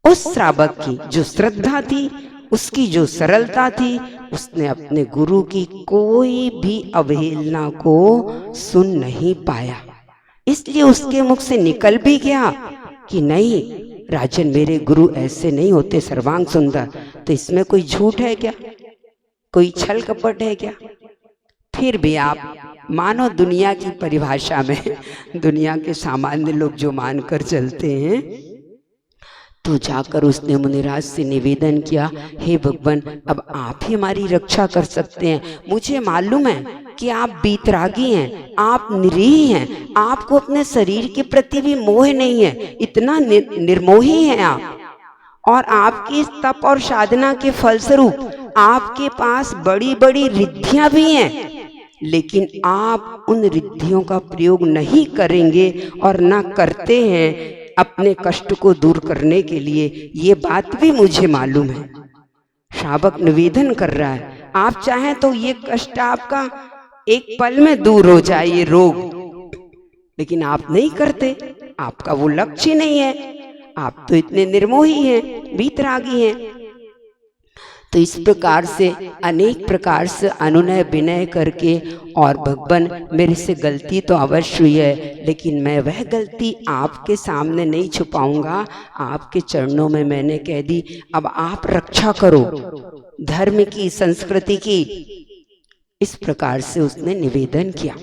उस श्रावक की जो श्रद्धा थी, उसकी जो सरलता थी, उसने अपने गुरु की कोई भी अवहेलना को सुन नहीं पाया। इसलिए उसके मुख से निकल भी गया कि नहीं राजन, मेरे गुरु ऐसे नहीं होते सर्वांग सुंदर। तो इसमें कोई झूठ है क्या? कोई छल कपट है क्या? फिर भी आप मानो दुनिया की परिभाषा में, दुनिया के सामान्य लोग जो मानकर चलते हैं, तो जाकर उसने मुनिराज से निवेदन किया, हे भगवान, अब आप ही हमारी रक्षा कर सकते हैं। मुझे मालूम है कि आप बीतरागी हैं, आप निरीह हैं, आपको अपने शरीर के प्रति भी मोह नहीं है, इतना निर्मोही हैं आप, और आपकी तप और साधना के फलस्वरूप आपके पास बड़ी बड़ी रिद्धियां भी हैं, लेकिन आप उन रिद्धियों का प्रयोग नहीं करेंगे और ना करते हैं अपने कष्ट को दूर करने के लिए, ये बात भी मुझे मालूम है। श्रावक निवेदन कर रहा है, आप चाहें तो ये कष्ट आपका एक पल में दूर हो जाए, ये रोग, लेकिन आप नहीं करते, आपका वो लक्ष्य नहीं है, आप तो इतने निर्मोही हैं, बीतरागी हैं। तो इस प्रकार से अनेक प्रकार से अनुनय विनय करके, और भगवान मेरे से गलती तो अवश्य हुई है, लेकिन मैं वह गलती आपके सामने नहीं छुपाऊंगा, आपके चरणों में मैंने कह दी, अब आप रक्षा करो धर्म की, संस्कृति की। इस प्रकार से उसने निवेदन किया।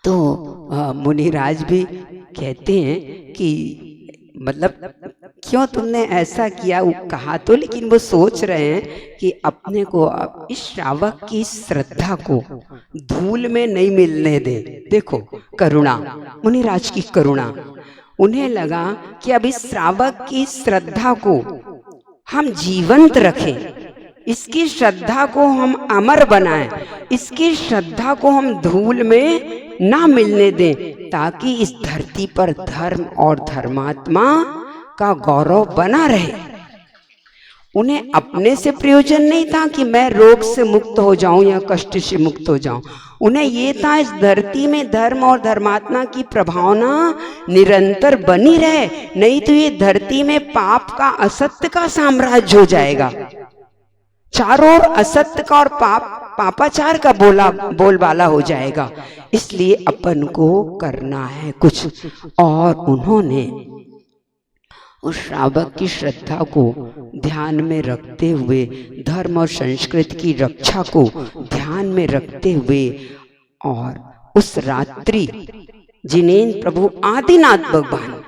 तो मुनिराज भी कहते हैं कि मतलब क्यों तुमने ऐसा किया, वो कहा तो, लेकिन वो सोच रहे हैं कि अपने को इस श्रावक की श्रद्धा को धूल में नहीं मिलने दे। देखो करुणा, मुनिराज की करुणा, उन्हें लगा कि अब इस श्रावक की श्रद्धा को हम जीवंत रखें, इसकी श्रद्धा को हम अमर बनाएं, इसकी श्रद्धा को हम धूल में ना मिलने दें, ताकि इस धरती पर धर्म और धर्मात्मा का गौरव बना रहे। उन्हें अपने से प्रयोजन नहीं था कि मैं रोग से मुक्त हो जाऊं या कष्ट से मुक्त हो जाऊं, उन्हें ये था इस धरती में धर्म और धर्मात्मा की प्रभावना निरंतर बनी रहे, नहीं तो ये धरती में पाप का, असत्य का साम्राज्य हो जाएगा। चारों ओर असत्य का और पापाचार का बोलबाला हो जाएगा। इसलिए अपन को करना है कुछ। और उन्होंने उस श्रावक की श्रद्धा को ध्यान में रखते हुए, धर्म और संस्कृति की रक्षा को ध्यान में रखते हुए, और उस रात्रि जिनेन्द्र प्रभु आदिनाथ भगवान,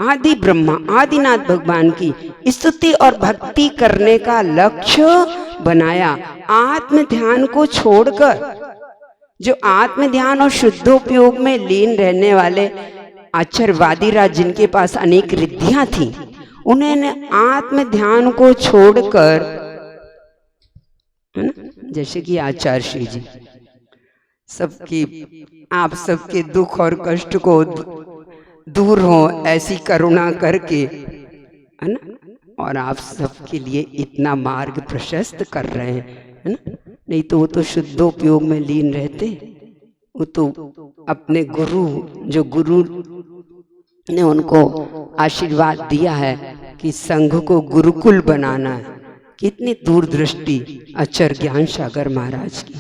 आदि ब्रह्मा आदिनाथ भगवान की स्तुति और भक्ति करने का लक्ष्य बनाया। आत्म ध्यान को छोड़कर, जो आत्म ध्यान और शुद्धोपयोग में लीन रहने वाले आचार्यवादीराज, जिनके पास अनेक रिद्धियां थी, उन्होंने आत्म ध्यान को छोड़कर, है ना, जैसे कि आचार्य श्री जी सबकी, आप सबके दुख और कष्ट को दूर हो ऐसी करुणा करके, है ना, और आप सबके लिए इतना मार्ग प्रशस्त कर रहे हैं, है ना। नहीं तो वो तो शुद्धोपयोग में लीन रहते, वो तो अपने गुरु, जो गुरु ने उनको आशीर्वाद दिया है कि संघ को गुरुकुल बनाना है। कितनी दूरदृष्टि आचार्य ज्ञान सागर महाराज की,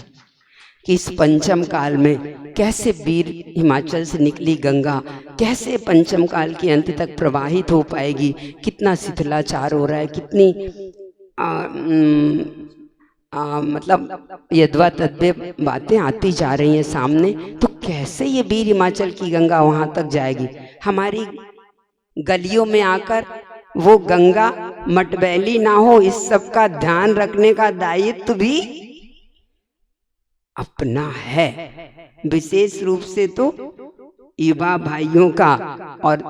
कि इस पंचम काल में कैसे वीर हिमाचल से निकली गंगा कैसे पंचम काल के अंत तक प्रवाहित हो पाएगी, कितना शिथिलाचार हो रहा है, कितनी मतलब यद्वा तद्वे बातें आती जा रही हैं सामने, तो कैसे ये वीर हिमाचल की गंगा वहां तक जाएगी। हमारी गलियों में आकर वो गंगा मटबैली ना हो, इस सब का ध्यान रखने का दायित्व भी अपना है। विशेष रूप से तो युवा भाइयों का और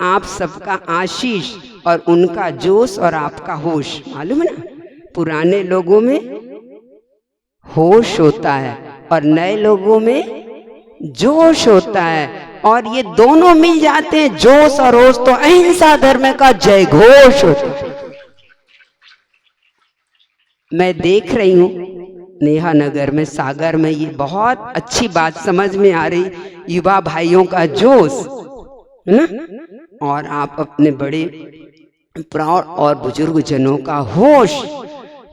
आप सबका आशीष और उनका जोश और आपका होश, मालूम है ना, पुराने लोगों में होश होता है और नए लोगों में जोश होता है, और ये दोनों मिल जाते हैं, जोश और होश, तो अहिंसा धर्म का जय घोष होता है। मैं देख रही हूं नेहा नगर में, सागर में, ये बहुत अच्छी बात समझ में आ रही, युवा भाइयों का जोश, है ना, और आप अपने बड़े प्रौढ़ और बुजुर्ग जनों का होश,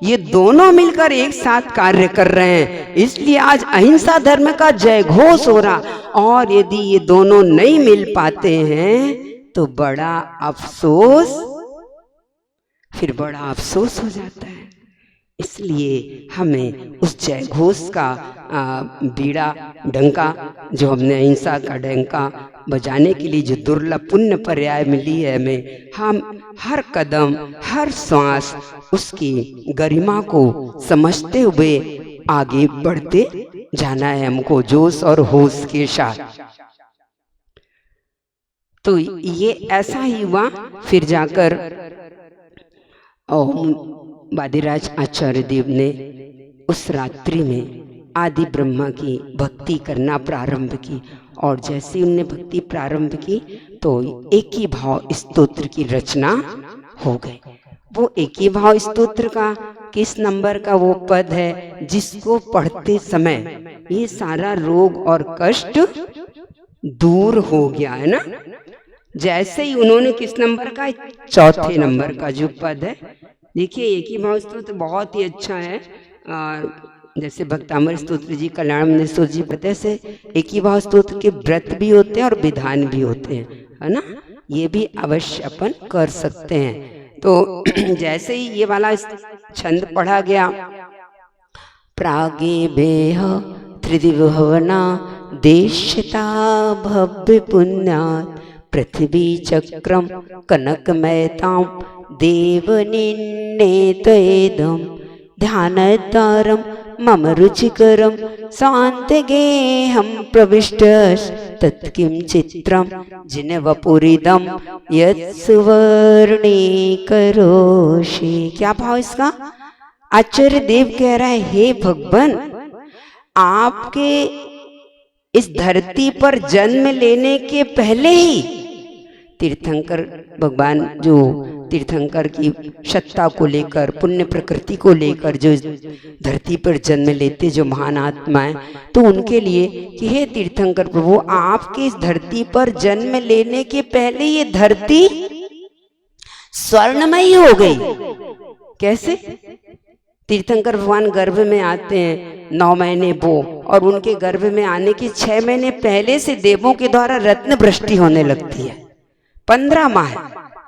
ये दोनों मिलकर एक साथ कार्य कर रहे हैं। इसलिए आज अहिंसा धर्म का जय घोष हो रहा, और यदि ये दोनों नहीं मिल पाते हैं तो बड़ा अफसोस, फिर बड़ा अफसोस हो जाता है। इसलिए हमें उस जय घोष का बीड़ा डंका, जो हमने अहिंसा का डंका बजाने के लिए जो दुर्लभ पुण्य पर्याय मिली है हमें, हम हर कदम हर श्वास उसकी गरिमा को समझते हुए आगे बढ़ते जाना है हमको, जोश और होश के साथ। तो ये ऐसा ही हुआ। फिर जाकर वादिराज आचार्य देव ने उस रात्रि में आदि ब्रह्मा की भक्ति करना प्रारंभ की, और जैसे उनने भक्ति प्रारंभ की तो एक ही भाव स्तोत्र की रचना हो गई। वो एक ही भाव स्तोत्र का किस नंबर का वो पद है जिसको पढ़ते समय ये सारा रोग और कष्ट दूर हो गया, है ना। जैसे ही उन्होंने किस नंबर का, चौथे नंबर का जो पद है, देखिए एक ही भाव स्तोत्र बहुत ही अच्छा है। जैसे भक्तामर स्तोत्र जी, कल्याण स्तोत्र जी बताते, से एक ही भाव स्तोत्र के व्रत भी होते हैं और विधान भी होते हैं, है ना। ये भी अवश्य अपन कर सकते हैं। तो जैसे ही ये वाला छंद पढ़ा गया, प्रागे बेह त्रिदिवहवना देशता भव्य पुण्यात् पृथ्वी चक्रम कनकमयतां देवनिन्नेतयेदं ध्यानतारं मम रुचिकरं शान्तगेहं प्रविष्टस् तत्किं चित्रं जिनवपुरिदं यत्सुवर्णीकरोषि। क्या भाव इसका? आचार्य देव कह रहा है, हे भगवान, आपके इस धरती पर जन्म लेने के पहले ही तीर्थंकर भगवान, जो तीर्थंकर की सत्ता को लेकर, पुण्य प्रकृति को लेकर जो धरती पर जन्म लेते जो महान आत्माएं, तो उनके लिए कि हे तीर्थंकर प्रभु, आपके इस धरती पर जन्म लेने के पहले ये धरती स्वर्णमयी हो गई। कैसे? तीर्थंकर भगवान गर्भ में आते हैं 9 महीने वो, और उनके गर्भ में आने के 6 महीने पहले से देवों के द्वारा रत्न वृष्टि होने लगती है। 15 माह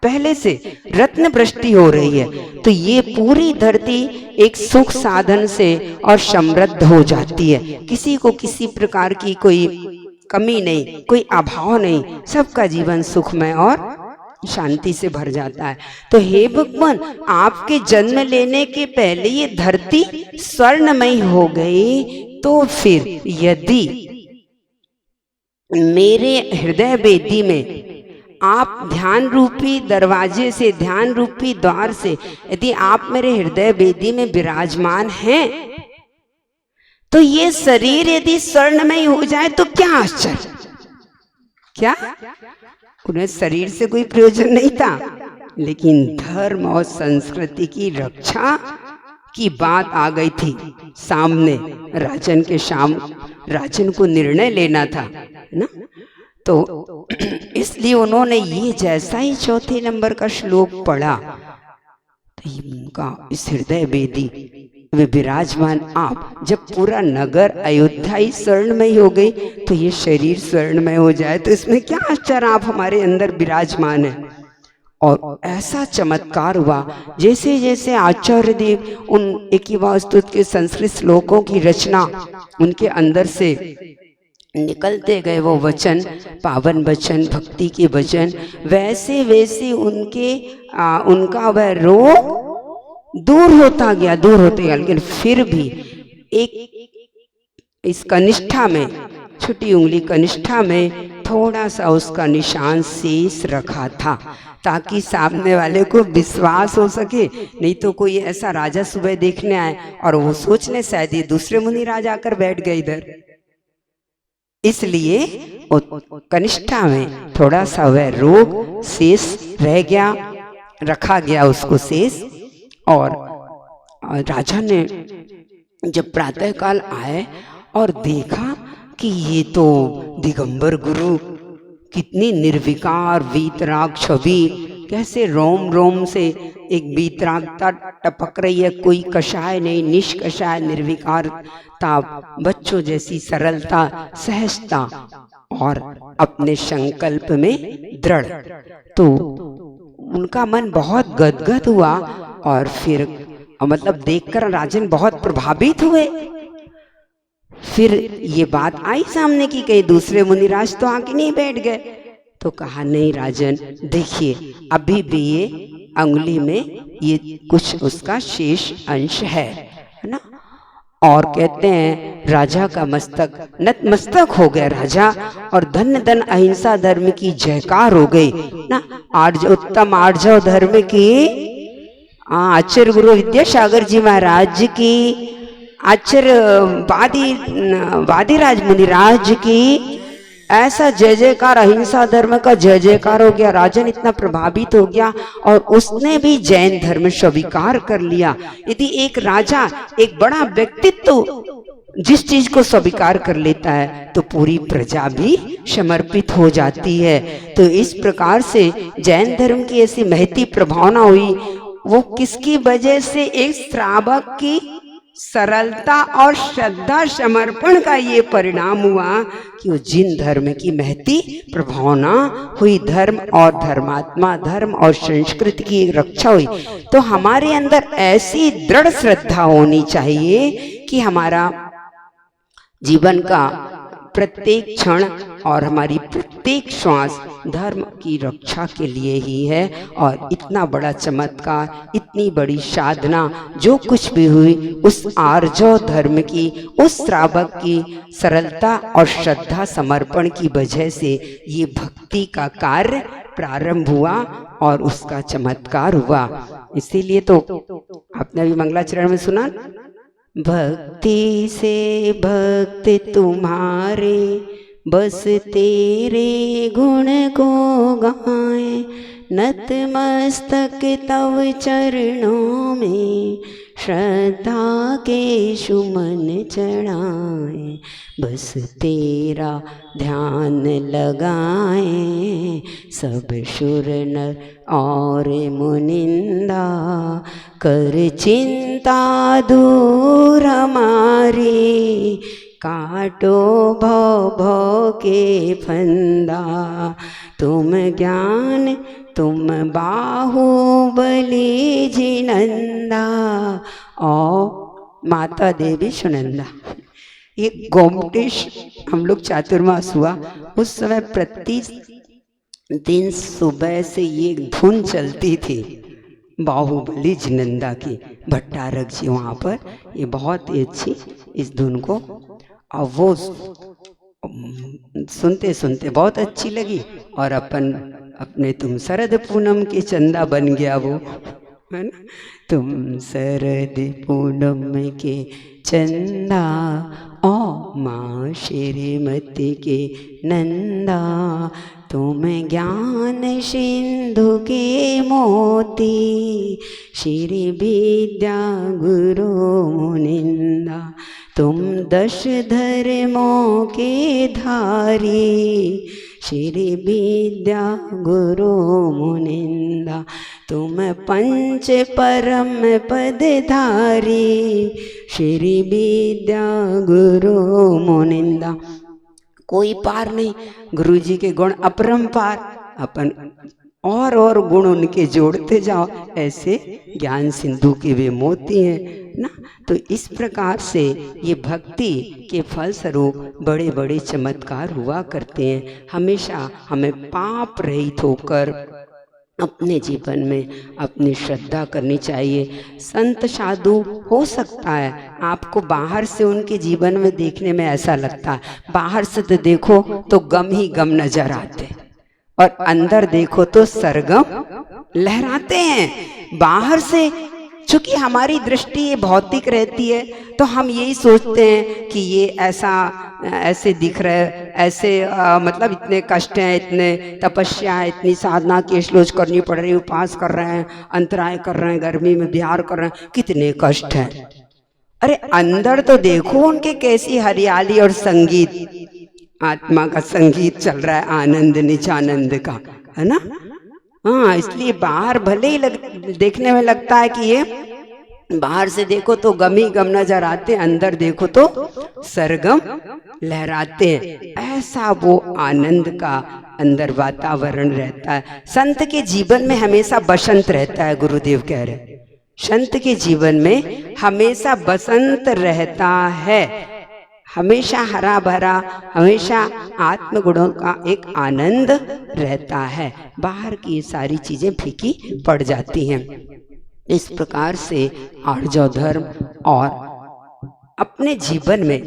पहले से रत्न वृष्टि हो रही है। तो ये पूरी धरती एक सुख साधन से और समृद्ध हो जाती है। किसी को किसी प्रकार की कोई कमी नहीं, कोई अभाव नहीं, सबका जीवन सुखमय और शांति से भर जाता है। तो हे भगवान, आपके जन्म लेने के पहले ये धरती स्वर्णमयी हो गई, तो फिर यदि मेरे हृदय वेदी में आप ध्यान रूपी दरवाजे से, ध्यान रूपी द्वार से, यदि आप मेरे हृदय वेदी में विराजमान हैं, तो ये शरीर यदि स्वर्णमय हो जाए तो क्या आश्चर्य। क्या उन्हें शरीर से कोई प्रयोजन नहीं था, लेकिन धर्म और संस्कृति की रक्षा की बात आ गई थी सामने। राजन के राजन को निर्णय लेना था ना, तो इसलिए उन्होंने ये जैसा ही 4 नंबर का श्लोक पढ़ा, तो उनका इस हृदय वेदी में विराजमान आप, जब पूरा नगर अयोध्या ही स्वर्णमय हो गई, तो ये शरीर स्वर्णमय हो जाए तो इसमें क्या आश्चर्य, आप हमारे अंदर विराजमान है। और ऐसा चमत्कार हुआ, जैसे जैसे आचार्य देव उन 21 स्तुति के संस्कृत श्लोकों की रचना उनके अंदर से निकलते गए, वो वचन, पावन वचन, भक्ति के वचन, वैसे वैसे उनका वह रोग दूर होता गया, दूर होते गया। लेकिन फिर भी एक इस कनिष्ठा में, छोटी उंगली कनिष्ठा में थोड़ा सा उसका निशान शेष रखा था, ताकि सामने वाले को विश्वास हो सके। नहीं तो कोई ऐसा राजा सुबह देखने आए और वो सोच ले शायद ये दूसरे मुनि राजा आकर बैठ गए इधर, इसलिए कनिष्ठा में थोड़ा सा वह रोग शेष रह गया, रखा गया उसको शेष। और राजा ने जब प्रातःकाल आए और देखा कि ये तो दिगंबर गुरु कितनी निर्विकार वीतराग छवि, कैसे रोम रोम से एक वीतरागता टपक रही है, कोई कषाय नहीं, निष्कषाय निर्विकारता, बच्चों जैसी सरलता, सहजता और अपने संकल्प में दृढ़। तो उनका मन बहुत गदगद हुआ और फिर मतलब देखकर राजन बहुत प्रभावित हुए। फिर ये बात आई सामने की, कई दूसरे मुनिराज तो आके नहीं बैठ गए, तो कहा नहीं राजन देखिए, अभी भी ये अंगुली में ये कुछ उसका शेष अंश है ना। और कहते हैं राजा का मस्तक नतमस्तक हो गया राजा, और धन्य धन अहिंसा धर्म की जयकार हो गई ना। उत्तम आर्जव धर्म की आचार्य गुरु विद्यासागर जी महाराज की, आचार्य वादिराज मुनिराज की, ऐसा जय जयकार, अहिंसा धर्म का जय जयकार हो गया। राजन इतना प्रभावित हो गया और उसने भी जैन धर्म स्वीकार कर लिया। यदि एक राजा, एक बड़ा व्यक्तित्व जिस चीज को स्वीकार कर लेता है तो पूरी प्रजा भी समर्पित हो जाती है। तो इस प्रकार से जैन धर्म की ऐसी महती प्रभावना हुई। वो किसकी वजह से? एक श्रावक की सरलता और श्रद्धा समर्पण का ये परिणाम हुआ कि वो जिन धर्म की महती प्रभावना हुई, धर्म और धर्मात्मा, धर्म और संस्कृति की रक्षा हुई। तो हमारे अंदर ऐसी दृढ़ श्रद्धा होनी चाहिए कि हमारा जीवन का प्रत्येक क्षण और हमारी प्रत्येक श्वास धर्म की रक्षा के लिए ही है। और इतना बड़ा चमत्कार, इतनी बड़ी साधना जो कुछ भी हुई, उस आर्जव धर्म की, उस श्रावक की सरलता और श्रद्धा समर्पण की वजह से ये भक्ति का कार्य प्रारंभ हुआ और उसका चमत्कार हुआ। इसीलिए तो आपने अभी मंगलाचरण में सुना, भक्ति से भक्त तुम्हारे बस तेरे गुण को गाए, नतमस्तक तव चरणों में श्रद्धा के सुमन चढ़ाए, बस तेरा ध्यान लगाए। सब शुर नर और मुनिंदा, कर चिंता दूर हमारी। काटो भव भव के फंदा, तुम ज्ञान तुम बाहुबली जिनंदा। और माता देवी सुनंदा। ये गोमटेश हम लोग चातुर्मास हुआ उस समय प्रति दिन सुबह से ये धुन चलती थी बाहुबली जिनंदा की। भट्टारक जी वहाँ पर ये बहुत ही अच्छी इस धुन को, और वो सुनते सुनते बहुत अच्छी लगी। और अपने तुम शरद पूनम के चंदा बन गया वो, है ना। तुम शरद पूनम के चंदा, ओ माँ श्रीमती के नंदा। तुम ज्ञान सिंधु के मोती, श्री विद्या गुरु मुनिंदा। तुम 10 धर्मों के धारी, श्री विद्या गुरु मुनिंदा। तुम 5 परम पद धारी, श्री विद्या गुरु मुनिंदा। कोई पार नहीं, गुरु जी के गुण अपरंपार। अपन और गुण उनके जोड़ते जाओ, ऐसे ज्ञान सिंधु के वे मोती हैं ना। तो इस प्रकार से ये भक्ति के फलस्वरूप बड़े बड़े चमत्कार हुआ करते हैं। हमेशा हमें पाप रहित होकर अपने जीवन में अपनी श्रद्धा करनी चाहिए। संत साधु हो सकता है आपको बाहर से उनके जीवन में देखने में ऐसा लगता है, बाहर से तो देखो तो गम ही गम नजर आते, और अंदर देखो तो सरगम लहराते हैं। बाहर से चूंकि हमारी दृष्टि ये भौतिक रहती है, तो हम यही सोचते हैं कि ये ऐसे दिख रहा है, ऐसे मतलब इतने कष्ट हैं, इतने तपस्या है, इतनी साधना की श्लोच करनी पड़ रही, उपवास कर रहे हैं, अंतराय कर रहे हैं, गर्मी में बिहार कर रहे हैं, कितने कष्ट हैं। अरे अंदर तो देखो उनके कैसी हरियाली और संगीत, आत्मा का संगीत चल रहा है, आनंद निचानंद का, है ना। हाँ, इसलिए बाहर भले ही देखने में लगता है कि ये बाहर से देखो तो गम ही गम नजर आते, अंदर देखो तो सरगम लहराते हैं। ऐसा वो आनंद का अंदर वातावरण रहता है। संत के जीवन में हमेशा बसंत रहता है, गुरुदेव कह रहे, संत के जीवन में हमेशा बसंत रहता है, हमेशा हरा भरा, हमेशा आत्मगुणों का एक आनंद रहता है। बाहर की सारी चीजें फीकी पड़ जाती हैं। इस प्रकार से आर्जव धर्म और अपने जीवन में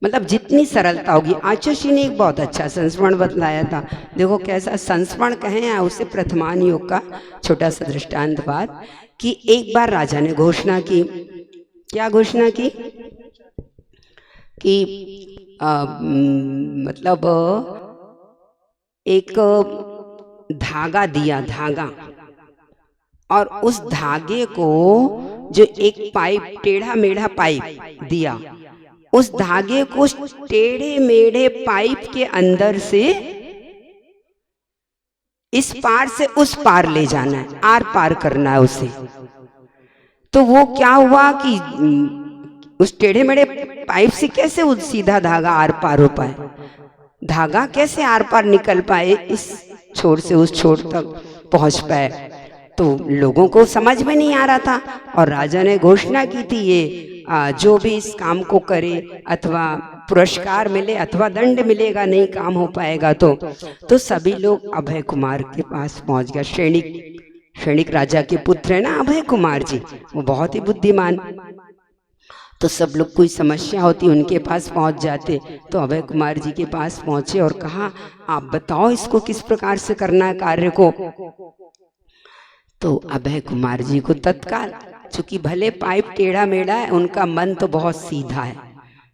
मतलब जितनी सरलता होगी। आचार्य ने एक बहुत अच्छा संस्मरण बतलाया था। देखो कैसा संस्मरण कहें या उसे प्रथमान योग का छोटा सा दृष्टांत बात कि एक बार राजा ने घोषणा की। क्या घोषणा की? कि मतलब एक धागा दिया, धागा, और उस धागे को जो एक पाइप, टेढ़ा मेढ़ा पाइप दिया, उस धागे को टेढ़े मेढ़े पाइप के अंदर से इस पार से उस पार ले जाना है, आर पार करना है उसे। तो वो क्या हुआ कि उस टेढ़े मेढ़े पाइप से कैसे उस सीधा धागा आर पार हो पाए, धागा कैसे आर पार निकल पाए, इस छोर से उस छोर तक पहुंच पाए। तो लोगों को समझ में नहीं आ रहा था, और राजा ने घोषणा की थी ये जो भी इस काम को करे अथवा पुरस्कार मिले अथवा दंड मिलेगा, नहीं काम हो पाएगा तो सभी लोग अभय कुमार के पास पहुंच गया। सैनिक राजा के पुत्र है ना अभय कुमार जी, वो बहुत ही बुद्धिमान। तो सब लोग कोई समस्या होती उनके पास पहुंच जाते। तो अभय कुमार जी के पास पहुंचे और कहा आप बताओ इसको किस प्रकार से करना है कार्य को। तो अभय कुमार जी को तत्काल, चूंकि भले पाइप टेढ़ा मेढ़ा है, उनका मन तो बहुत सीधा है।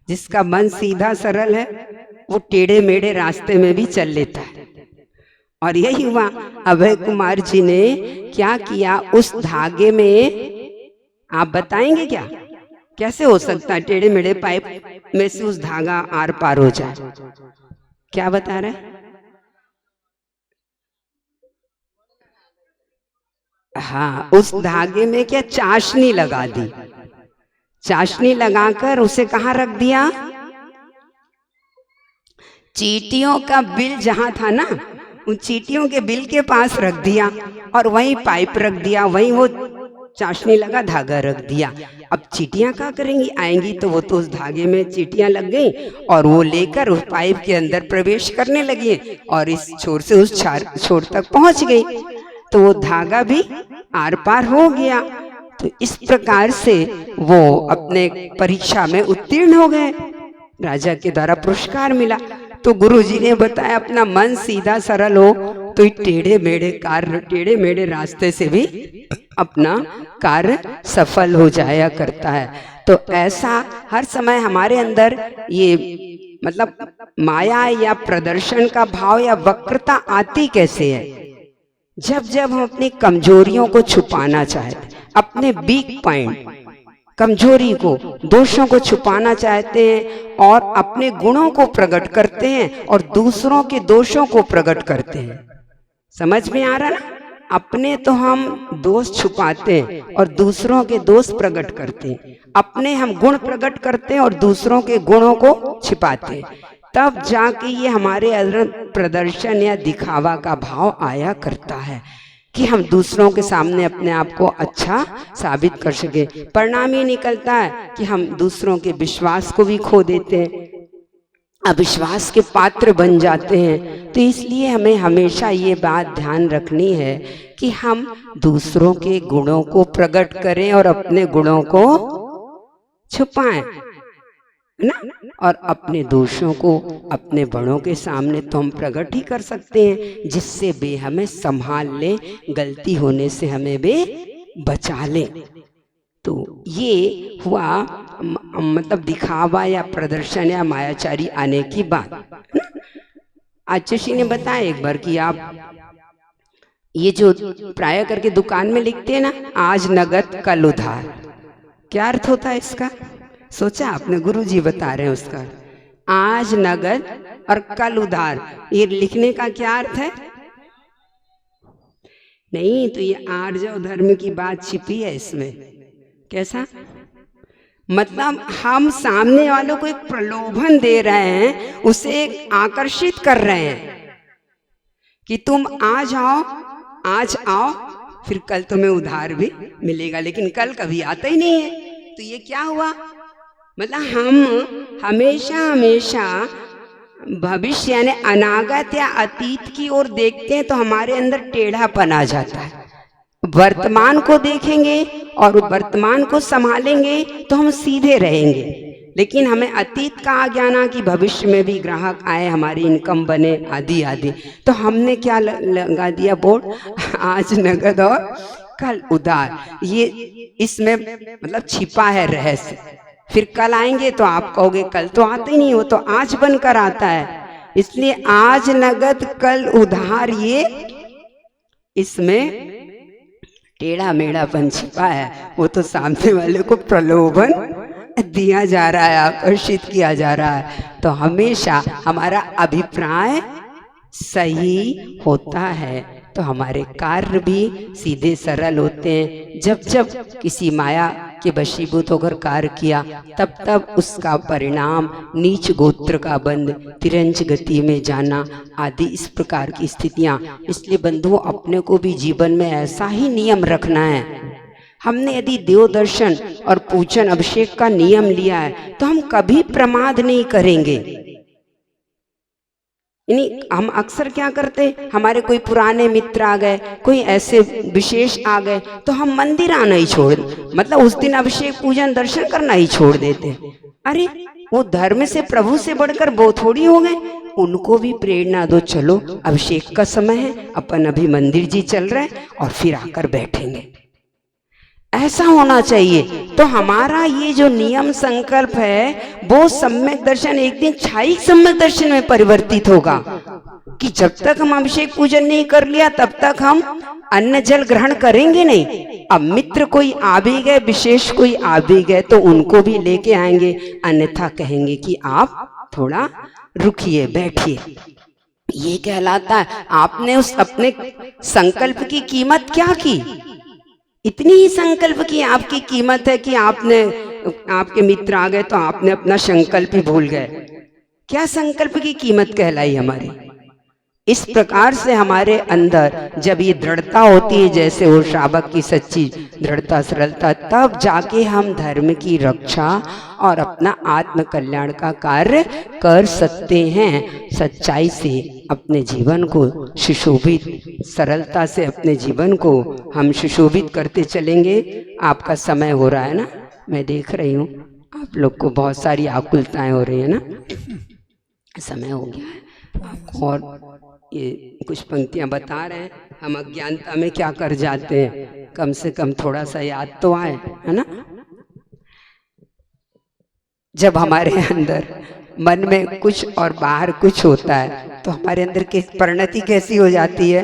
जिसका मन सीधा सरल है वो टेढ़े मेढ़े रास्ते में भी चल लेता है। और यही हुआ, अभय कुमार जी ने क्या किया, उस धागे में आप बताएंगे क्या, कैसे हो सकता है टेढ़े मेढ़े पाइप में से उस धागा आर पार हो जाए? क्या बता रहे? हाँ, उस धागे में क्या चाशनी लगा दी, चाशनी लगाकर उसे कहाँ रख दिया? चींटियों का बिल जहां था ना, उन चींटियों के बिल के पास रख दिया और वहीं पाइप रख दिया, वहीं वो चाशनी लगा धागा रख दिया। अब चींटियां क्या करेंगी? आएंगी तो वो तो उस धागे में चींटियां लग गई और वो लेकर उस पाइप के अंदर प्रवेश करने लगी और इस छोर से उस छोर तक पहुंच गई, तो वो धागा भी आर पार हो गया। तो इस प्रकार से वो अपने परीक्षा में उत्तीर्ण हो गए, राजा के द्वारा पुरस्कार मिला। तो गुरुजी ने बताया अपना मन सीधा सरल हो तो टेढ़े मेढ़े रास्ते से भी अपना कार्य सफल हो जाया करता है। तो ऐसा हर समय हमारे अंदर ये मतलब माया या प्रदर्शन का भाव या वक्रता आती कैसे है? जब जब हम अपनी कमजोरियों को छुपाना चाहते, अपने वीक पॉइंट, कमजोरी को, दोषों को छुपाना चाहते हैं और अपने गुणों को प्रकट करते हैं और दूसरों के दोषों को प्रकट करते हैं। समझ में आ रहा ना? अपने तो हम दोष छुपाते हैं और दूसरों के दोष प्रकट करते हैं, अपने हम गुण प्रकट करते हैं और दूसरों के गुणों को छिपाते हैं। तब जाके ये हमारे अंदर प्रदर्शन या दिखावा का भाव आया करता है कि हम दूसरों के सामने अपने आप को अच्छा साबित कर सके। परिणाम ये निकलता है कि हम दूसरों के विश्वास को भी खो देते हैं, अविश्वास के पात्र बन जाते हैं। तो इसलिए हमें हमेशा ये बात ध्यान रखनी है कि हम दूसरों के गुणों को प्रकट करें और अपने गुणों को छुपाएं, है ना? और अपने दोषों को अपने बड़ों के सामने तो हम प्रकट ही कर सकते हैं, जिससे वे हमें संभाल लें, गलती होने से हमें वे बचा लें। तो ये हुआ मतलब दिखावा या प्रदर्शन या मायाचारी आने की बात। आचार्य ने बताया एक बार कि आप ये जो प्राय करके दुकान में लिखते हैं ना, आज नगद कल उधार, क्या अर्थ होता है इसका? सोचा आपने? गुरुजी बता रहे हैं उसका। आज नगद और कल उधार, ये लिखने का क्या अर्थ है? नहीं, तो ये आर्जव धर्म की बात छिपी है इसमें। कैसा मतलब? हम सामने वालों को एक प्रलोभन दे रहे हैं, उसे एक आकर्षित कर रहे हैं कि तुम आज आओ, आज आओ, फिर कल तुम्हें उधार भी मिलेगा, लेकिन कल कभी आता ही नहीं है। तो ये क्या हुआ? मतलब हम हमेशा भविष्य यानी अनागत या अतीत की ओर देखते हैं तो हमारे अंदर टेढ़ापन आ जाता है। वर्तमान को देखेंगे और वर्तमान को संभालेंगे तो हम सीधे रहेंगे, लेकिन हमें अतीत का आ ज्ञाना कि भविष्य में भी ग्राहक आए, हमारी इनकम बने, आदि आदि। तो हमने क्या लगा दिया बोर्ड, आज नगद और कल उधार। ये इसमें मतलब छिपा है रहस्य। फिर कल आएंगे तो आप कहोगे कल तो आते ही नहीं, वो तो आज बनकर आता है। इसलिए आज नगद कल उधार, ये इसमें टेढ़ा मेढ़ापन छिपा है। वो तो सामने वाले को प्रलोभन दिया जा रहा है, आकर्षित किया जा रहा है। तो हमेशा हमारा अभिप्राय सही होता है तो हमारे कार्य भी सीधे सरल होते हैं। जब जब किसी माया के वशीभूत होकर कार्य किया तब तब उसका परिणाम नीच गोत्र का बंध, तिरंज गति में जाना आदि इस प्रकार की स्थितियां। इसलिए बंधुओं, अपने को भी जीवन में ऐसा ही नियम रखना है। हमने यदि देव दर्शन और पूजन अभिषेक का नियम लिया है तो हम कभी प्रमाद नहीं करेंगे। हम अक्सर क्या करते, हमारे कोई पुराने मित्र आ गए, कोई ऐसे विशेष आ गए तो हम मंदिर आना ही छोड़, मतलब उस दिन अभिषेक पूजन दर्शन करना ही छोड़ देते। अरे वो धर्म से प्रभु से बढ़कर वो थोड़ी हो गए। उनको भी प्रेरणा दो, चलो अभिषेक का समय है, अपन अभी मंदिर जी चल रहे हैं और फिर आकर बैठेंगे। ऐसा होना चाहिए। तो हमारा ये जो नियम संकल्प है वो सम्यक दर्शन एक दिन छाई सम्यक दर्शन में परिवर्तित होगा कि जब तक हम अभिषेक पूजन नहीं कर लिया तब तक हम अन्न जल ग्रहण करेंगे नहीं। अब मित्र कोई आ भी गए, विशेष कोई आ भी गए तो उनको भी लेके आएंगे, अन्यथा कहेंगे कि आप थोड़ा रुकिए, बैठिए। ये कहलाता है आपने उस अपने संकल्प की कीमत क्या की। इतनी ही संकल्प की आपकी कीमत है कि आपने, आपके मित्र आ गए तो आपने अपना संकल्प ही भूल गए। क्या संकल्प की कीमत कहलाई हमारी। इस प्रकार से हमारे अंदर जब ये दृढ़ता होती है, जैसे वो श्रावक की सच्ची दृढ़ता सरलता, तब जाके हम धर्म की रक्षा और अपना आत्म कल्याण का कार्य कर सकते हैं। सच्चाई से अपने जीवन को सुशोभित, सरलता से अपने जीवन को हम सुशोभित करते चलेंगे। आपका समय हो रहा है ना, मैं देख रही हूँ आप लोग को बहुत सारी आकुलताएं हो रही है ना, समय हो गया है। और ये कुछ पंक्तियां बता रहे हैं, हम अज्ञानता में क्या कर जाते हैं, कम से कम थोड़ा सा याद तो आए, है ना। जब हमारे अंदर मन में कुछ और बाहर कुछ होता है तो हमारे अंदर की परिणति कैसी हो जाती है।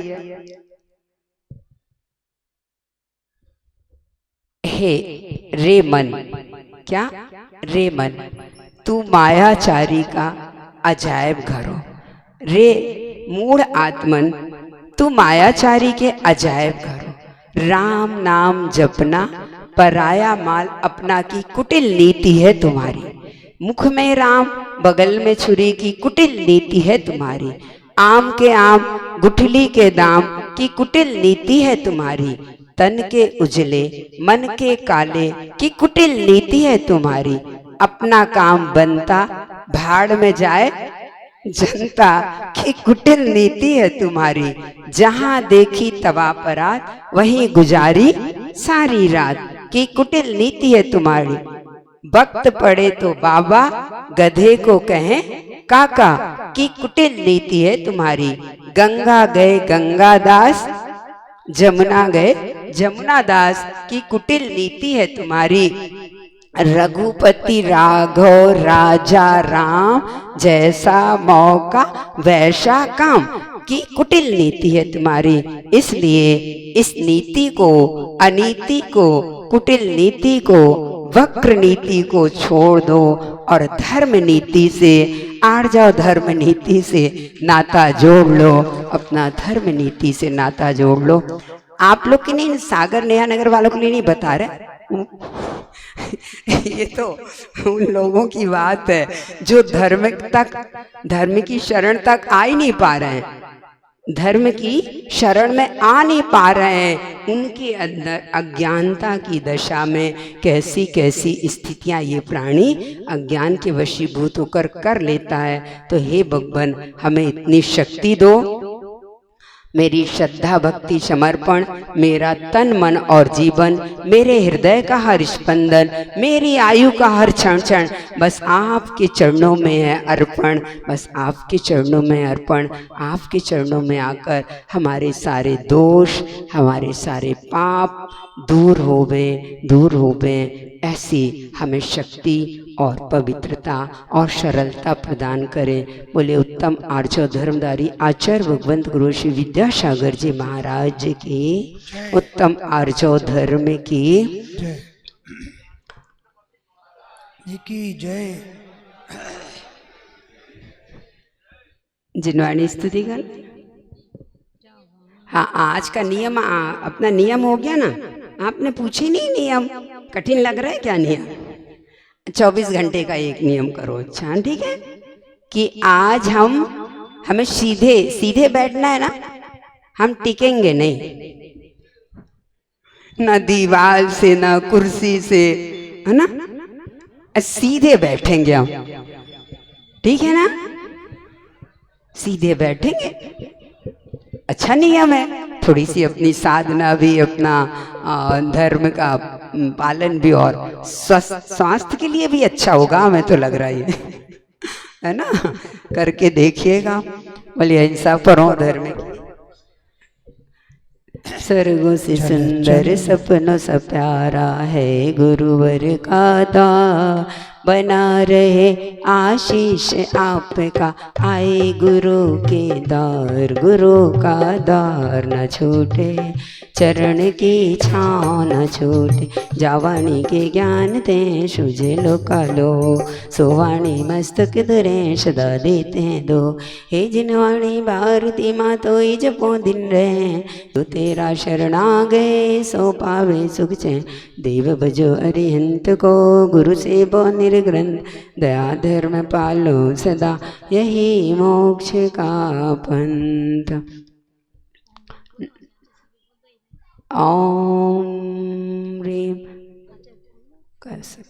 हे रे मन, क्या रे मन, तू मायाचारी का अजायब घरो। रे मूढ़ आत्मन, तू मायाचारी के अजायब घरो। राम नाम जपना पराया माल अपना की कुटिल नीति है तुम्हारी। मुख में राम बगल में छुरी की कुटिल नीति है तुम्हारी। आम के आम गुठली के दाम की कुटिल नीति है तुम्हारी। तन के उजले मन के काले की कुटिल नीति है तुम्हारी। अपना काम बनता भाड़ में जाए जनता की कुटिल नीति है तुम्हारी। जहां देखी तवा परात वहीं गुजारी सारी रात की कुटिल नीति है तुम्हारी। वक्त पड़े तो बाबा गधे को कहें काका की कुटिल नीति है तुम्हारी। गंगा गए गंगादास जमुना गए जमुना दास की कुटिल नीति है तुम्हारी। रघुपति राघव राजा राम जैसा मौका वैसा काम की कुटिल नीति है तुम्हारी। इसलिए इस नीति को, अनीति को, कुटिल नीति को, वक्र नीति को छोड़ दो और धर्म नीति से आड़ जाओ। धर्म नीति से नाता जोड़ लो, अपना धर्म नीति से नाता जोड़ लो। आप लोग के नहीं, सागर नया नगर वालों के लिए नहीं बता रहे, ये तो उन लोगों की बात है जो धर्म की शरण तक आ ही नहीं पा रहे हैं, धर्म की शरण में आ नहीं पा रहे हैं। उनके अंदर अज्ञानता की दशा में कैसी कैसी स्थितियां ये प्राणी अज्ञान के वशीभूत होकर कर लेता है। तो हे भगवान, हमें इतनी शक्ति दो। मेरी श्रद्धा भक्ति समर्पण, मेरा तन मन और जीवन, मेरे हृदय का हर स्पंदन, मेरी आयु का हर क्षण क्षण बस आपके चरणों में है अर्पण। बस आपके चरणों में अर्पण। आपके चरणों में आकर हमारे सारे दोष, हमारे सारे पाप दूर होवे। ऐसी हमें शक्ति और पवित्रता और सरलता प्रदान करें। बोले उत्तम आर्य धर्मधारी आचार्य भगवंत गुरु श्री विद्यासागर जी महाराज की, उत्तम आर्य धर्म की जय। जिनवाणी स्तुति कर। हाँ, आज का नियम अपना नियम हो गया ना। आपने पूछी नहीं नियम, कठिन लग रहा है क्या नियम? 24 घंटे का एक नियम करो। अच्छा ठीक है कि आज हमें सीधे बैठना है ना, हम टिकेंगे नहीं, ना दीवार से ना कुर्सी से, है ना, सीधे बैठेंगे हम। ठीक है ना, सीधे बैठेंगे। अच्छा नियम है। थोड़ी सी अपनी साधना भी, अपना धर्म का पालन भी और स्वास्थ्य के लिए भी अच्छा होगा, हमें तो लग रहा है ना। करके देखिएगा। बोलिए अहिंसा परो धर्म की। स्वर्गों से सुंदर सपनों सा प्यारा है गुरुवर का दास। बना रहे आशीष आपका, आए गुरु के द्वार, गुरु का द्वार न छूटे, चरण की छाँव न छूटे, जावाणी के ज्ञान ते शुझे लोकालो, सोवाणी मस्तक धरे सदा देते दो, हे जिनवाणी भारती माँ तो जपो दिन रहे, तू तेरा शरणा गए सो पावे सुख चैन, देव भजो अरिहंत को गुरु से बो निर्ग्रंथ, दया धर्म पालो सदा यही मोक्ष का पंथ। ओम ह्रीं कर सकते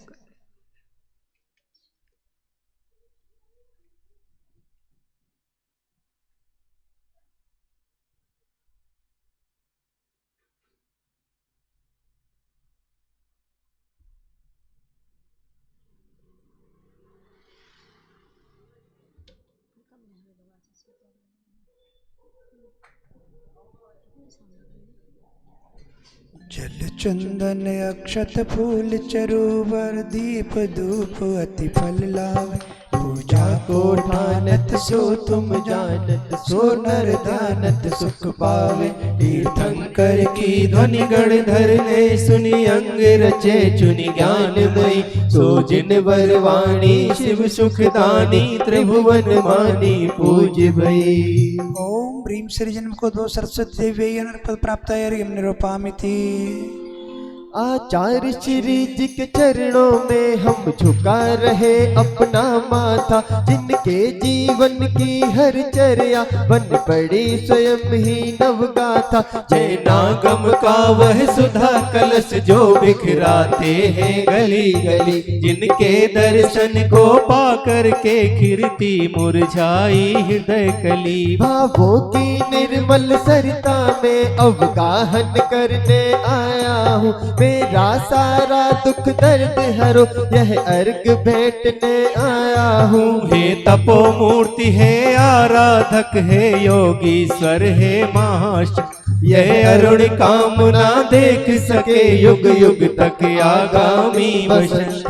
जल चंदन अक्षत फूल चरोवर, दीप धूप अति फल लावे, पूजा को ठानत सो तुम जानत, सो नर ध्यानत सुख पावे, तीर्थंकर की ध्वनि गण धरने, सुनि अंग रचे चुनि ज्ञान मई, सो जिन वरवाणी शिव सुखदानी, त्रिभुवन मानी पूज भई। ओम ह्रीं सृजन को दो सरस्वती देवी अनर्पद प्राप्त निरूपामिति। आचार्य श्री जी के चरणों में हम झुका रहे अपना माथा, जिनके जीवन की हर चर्या बन पड़ी स्वयं ही नवगाथा, जय नागम का वह सुधा कलश जो बिखराते हैं गली गली, जिनके दर्शन को पा करके खिरती मुरझाई हृदय कली, भावों की निर्मल सरिता में अवगाहन करने आया हूँ, मेरा सारा दुख दर्द हरो यह अर्घ भेंटने आया हूँ। हे तपो मूर्ति है आराधक है योगीश्वर है महाशक्ति, यह अरुण कामना देख सके युग युग तक आगामी वसंत।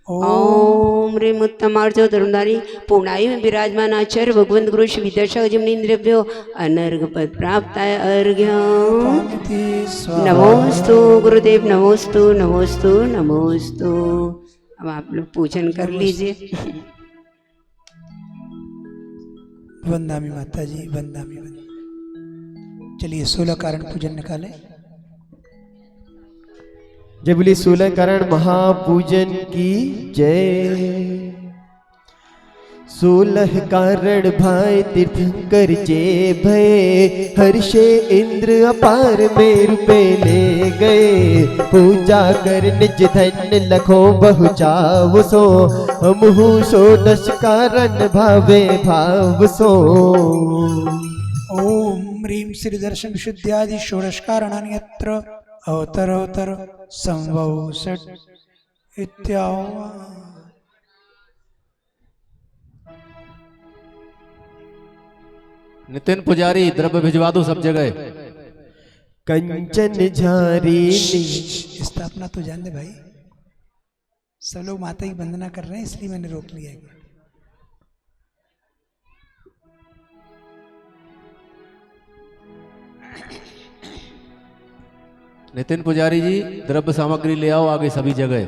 ओम ह्रीं उत्तमार्जो धर्मधारी पूर्णायु में विराजमान आचार्य भगवंत गुरु श्री विद्यासागर जिम्निन्द्रभ्यो अनर्घ पद प्राप्त अर्घ्य नमोस्तु गुरुदेव, नमोस्तु नमोस्तु नमोस्तु। अब आप लोग पूजन कर लीजिए। वंदामी माता जी, वंदामी वंदामी। चलिए 16 कारण पूजन निकालें। जय बोली 16 कारण महापूजन की जय। 16 कारण भाई तीर्थंकर जे भये, हर्षे इंद्र अपार में रुपए ले गए, पूजा कर निज धन लखो बहु चाव सो, हमहु 16 कारण भावे भाव सो। ओम ह्रीं श्री दर्शन शुद्ध्यादि षोडश कारणानि यत्र अवतरोत्तर संभव षट् इत्याह्वान। नितिन पुजारी द्रव्य भिजवा दो सब जगह। कंचन झारी स्थापना तो जान दे भाई, सब लोग माता की वंदना कर रहे हैं इसलिए मैंने रोक लिया है। नितिन पुजारी जी द्रव्य सामग्री ले आओ आगे सभी जगह।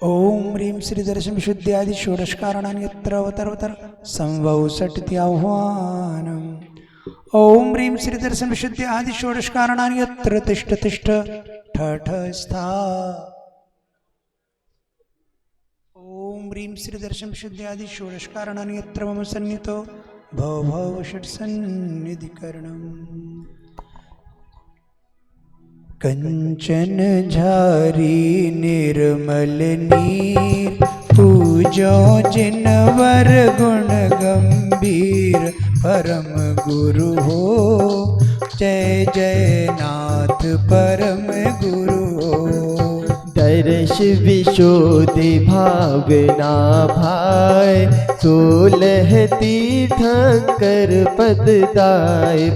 ओम ह्रीं श्री दर्शन शुद्ध्यादि षोडश कारणानि यत्र अवतरोत्तर संभव षट् इत्याह्वानम्। ओम ह्रीं श्री दर्शन शुद्ध्यादि षोडश कारणानि यत्र तिष्ठ तिष्ठ ठठ स्था। ओम ह्रीं श्री दर्शन शुद्ध्यादि षोडश कारणानि यत्र मम सन्नितो भव भव षट् सन्निधिकरणम्। कंचन झारी निर्मल नीर, पूजो जिनवर गुण गंभीर, परम गुरु हो जय जय नाथ परम गुरु हो। दर्श विशोधि भावना भाई, 16 तीर्थंकर पद दाय।